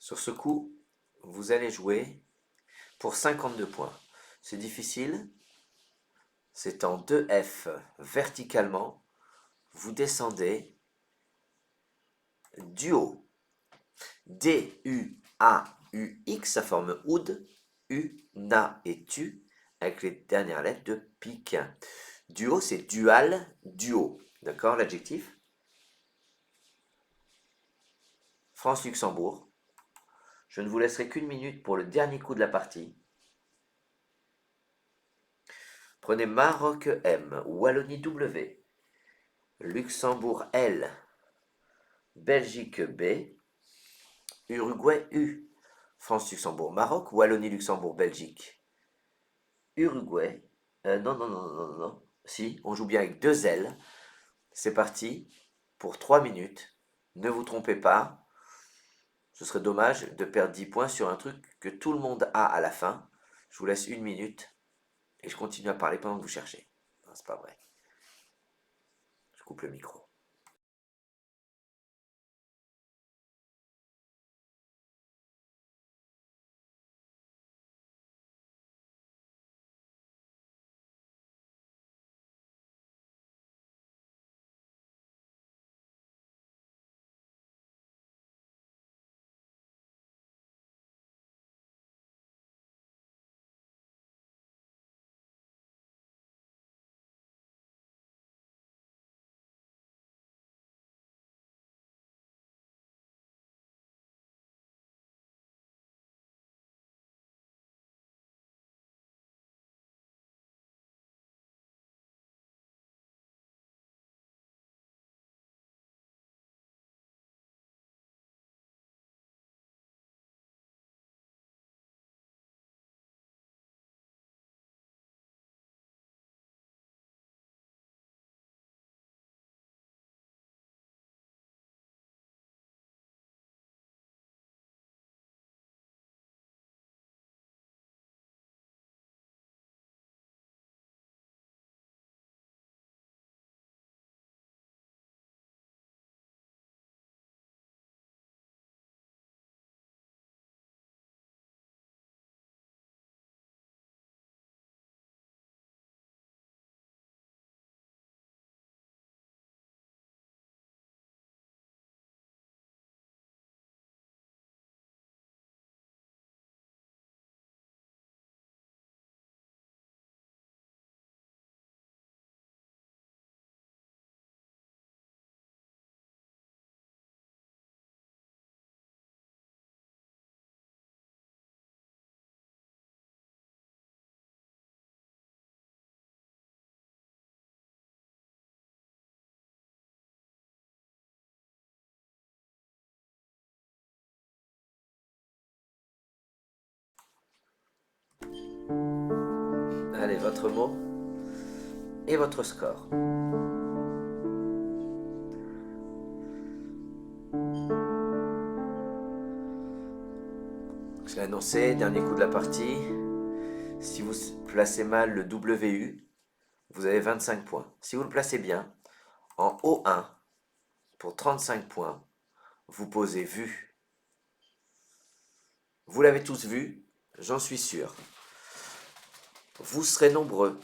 A: Sur ce coup, vous allez jouer pour 52 points. C'est difficile. C'est en 2F verticalement. Vous descendez du haut. D-U-A-U-X, ça forme oud. U, na et tu, avec les dernières lettres de pique. Duo, c'est dual, duo. D'accord, l'adjectif? France-Luxembourg. Je ne vous laisserai qu'une minute pour le dernier coup de la partie. Prenez Maroc M, Wallonie W, Luxembourg L, Belgique B, Uruguay U, France-Luxembourg Maroc, Wallonie-Luxembourg Belgique, Uruguay. Non, non, non, non, non, non. Si, on joue bien avec deux L. C'est parti pour 3 minutes. Ne vous trompez pas. Ce serait dommage de perdre 10 points sur un truc que tout le monde a à la fin. Je vous laisse une minute et je continue à parler pendant que vous cherchez. Non, c'est pas vrai. Je coupe le micro. votre mot et votre score. Je l'ai annoncé, dernier coup de la partie. Si vous placez mal le WU, vous avez 25 points. Si vous le placez bien, en O1, pour 35 points, vous posez vu. Vous l'avez tous vu, j'en suis sûr. Vous serez nombreux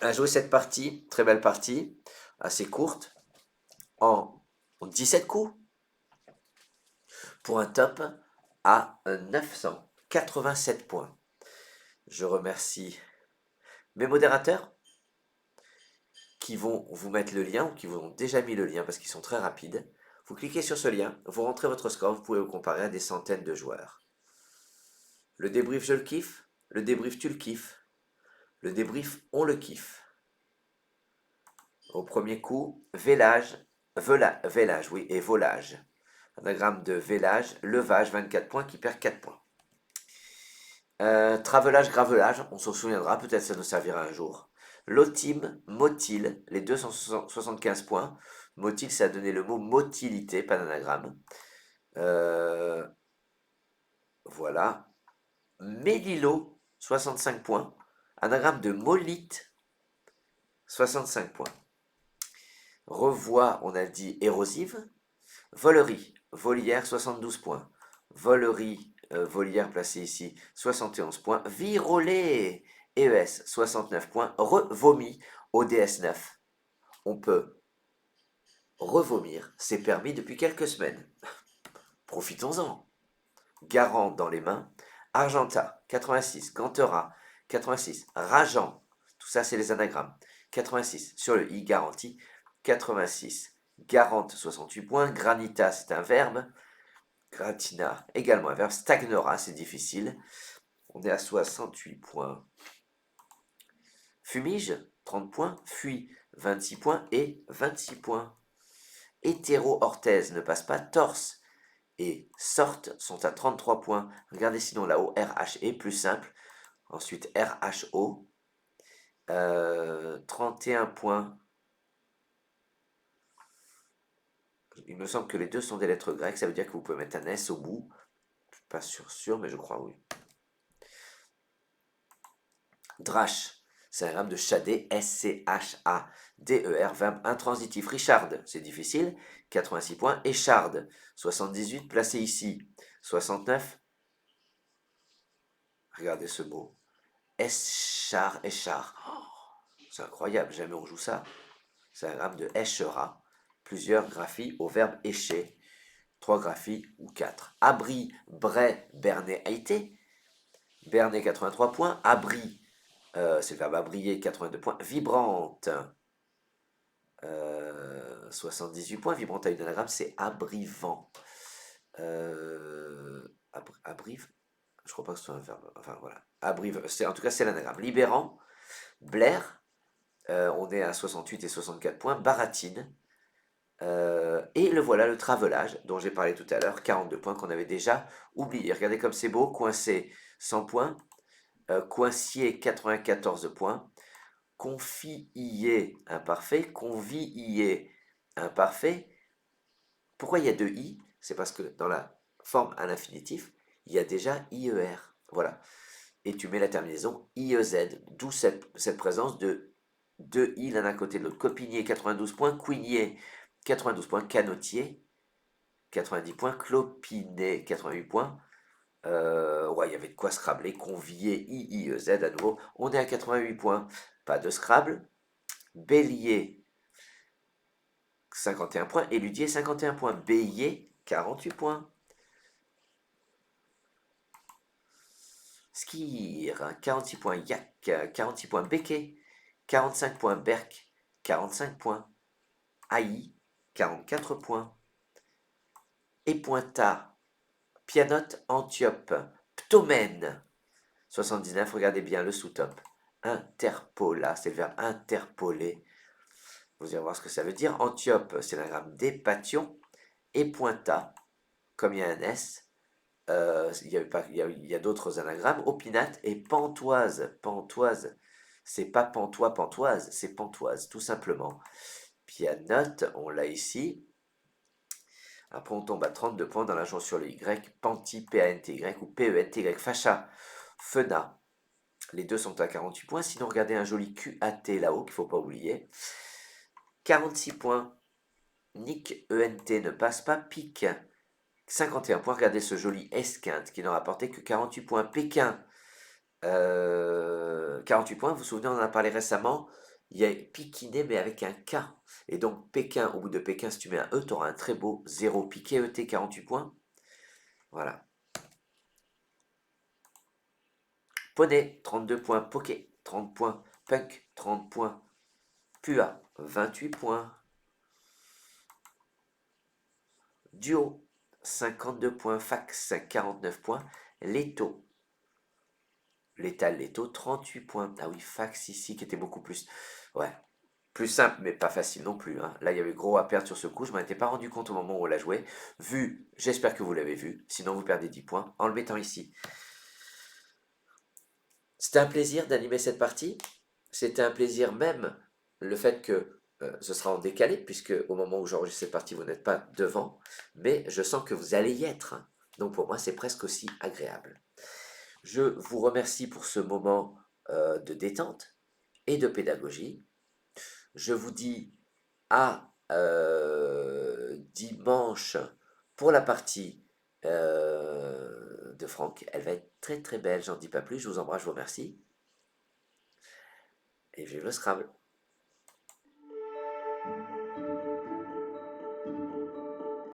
A: à jouer cette partie, très belle partie, assez courte, en 17 coups, pour un top à 987 points. Je remercie mes modérateurs qui vont vous mettre le lien ou qui vous ont déjà mis le lien parce qu'ils sont très rapides. Vous cliquez sur ce lien, vous rentrez votre score, vous pouvez vous comparer à des centaines de joueurs. Le débrief, je le kiffe. Le débrief, tu le kiffes. Le débrief, on le kiffe. Au premier coup, vélage, vélage, oui, et volage. Anagramme de vélage, levage, 24 points, qui perd 4 points. Travelage, gravelage, on s'en souviendra, peut-être ça nous servira un jour. Lotim, motile, les deux sont 75 points. Motile, ça a donné le mot motilité, pas d'anagramme. Voilà. Mélilo, 65 points. Anagramme de molite, 65 points. Revoix, on a dit érosive. Volerie, volière, 72 points. Volerie, volière placée ici, 71 points. Virolé, EES, 69 points. Revomi, ODS 9. On peut revomir, c'est permis depuis quelques semaines. Profitons-en. Garant dans les mains. Argenta, 86. Gantera, 86. Rageant, tout ça c'est les anagrammes. 86 sur le i, garantie. 86. Garante, 68 points. Granita, c'est un verbe. Gratina, également un verbe. Stagnera, c'est difficile. On est à 68 points. Fumige, 30 points. Fuit, 26 points. Et 26 points. Hétéro-orthèse ne passe pas. Torse et sorte sont à 33 points. Regardez sinon là-haut, RHE, plus simple. Ensuite, RHO, 31 points. Il me semble que les deux sont des lettres grecques, ça veut dire que vous pouvez mettre un S au bout. Je suis pas sûr, mais je crois oui. Drache, c'est un verbe de chader, S-C-H-A-D-E-R, verbe intransitif. Richard, c'est difficile, 86 points. Échard, 78, placé ici, 69. Regardez ce mot. Échard. Oh, c'est incroyable, jamais on joue ça. C'est un verbe de échera. Plusieurs graphies au verbe écher. 3 graphies ou 4. Abri, Bray, Bernet, Haïté. Bernet, 83 points. Abri, c'est le verbe abrier, 82 points. Vibrante, 78 points. Vibrante à une anagramme, c'est abrivant. Abrive, je crois pas que ce soit un verbe. Enfin voilà. Abrive, en tout cas c'est l'anagramme. Libérant, Blair, on est à 68 et 64 points. Baratine. Et le voilà, le travelage dont j'ai parlé tout à l'heure, 42 points qu'on avait déjà oublié. Regardez comme c'est beau, coincé 100 points, coincier 94 points, confier imparfait, convier imparfait. Pourquoi il y a deux i? C'est parce que dans la forme à l'infinitif, il y a déjà IER. Voilà. Et tu mets la terminaison IEZ, d'où cette présence de deux i l'un à côté de l'autre. Copinier 92 points, quinier 92 points, canotier 90 points, clopinet 88 points. Ouais, il y avait de quoi scrabler, convier, IIEZ à nouveau. On est à 88 points, pas de Scrabble. Bélier 51 points, éludier 51 points, bélier 48 points. Skir 46 points, yak 46 points, béquet 45 points, berk 45 points, haï 44 points. Épointa, pianote, Antiope, ptomène, 79, regardez bien le sous-top. Interpola, c'est le verbe interpoler. Vous allez voir ce que ça veut dire. Antiope, c'est l'anagramme d'épation. Épointa, comme il y a un S, il y a d'autres anagrammes, opinate et pantoise. Pantoise, c'est pas pantois, pantoise, c'est pantoise, tout simplement. Pianote, on l'a ici. Après, on tombe à 32 points dans la journée sur le Y, Panty, P-A-N-T-Y ou P-E-N-T-Y, Facha, Fena. Les deux sont à 48 points. Sinon, regardez un joli Q-A-T là-haut qu'il ne faut pas oublier. 46 points. Nick, E-N-T ne passe pas. Pique, 51 points. Regardez ce joli Esquinte qui n'en rapportait que 48 points. Pékin, 48 points. Vous vous souvenez, on en a parlé récemment. Il y a Piquiné, mais avec un K. Et donc, Pékin, au bout de Pékin, si tu mets un E, tu auras un très beau 0. Piqué, ET, 48 points. Voilà. Poney, 32 points. Poké, 30 points. Punk, 30 points. Pua, 28 points. Duo, 52 points. Fax, 49 points. Leto, Létal Leto, 38 points. Ah oui, Fax ici, qui était beaucoup plus. Ouais, plus simple, mais pas facile non plus, hein. Là, il y avait gros à perdre sur ce coup. Je m'en étais pas rendu compte au moment où on l'a joué. Vu, j'espère que vous l'avez vu. Sinon, vous perdez 10 points en le mettant ici. C'était un plaisir d'animer cette partie. C'était un plaisir même le fait que ce sera en décalé, puisque au moment où j'enregistre cette partie, vous n'êtes pas devant. Mais je sens que vous allez y être, hein. Donc pour moi, c'est presque aussi agréable. Je vous remercie pour ce moment de détente et de pédagogie. Je vous dis à dimanche pour la partie de Franck. Elle va être très très belle, j'en dis pas plus. Je vous embrasse, je vous remercie. Et vive le Scrabble.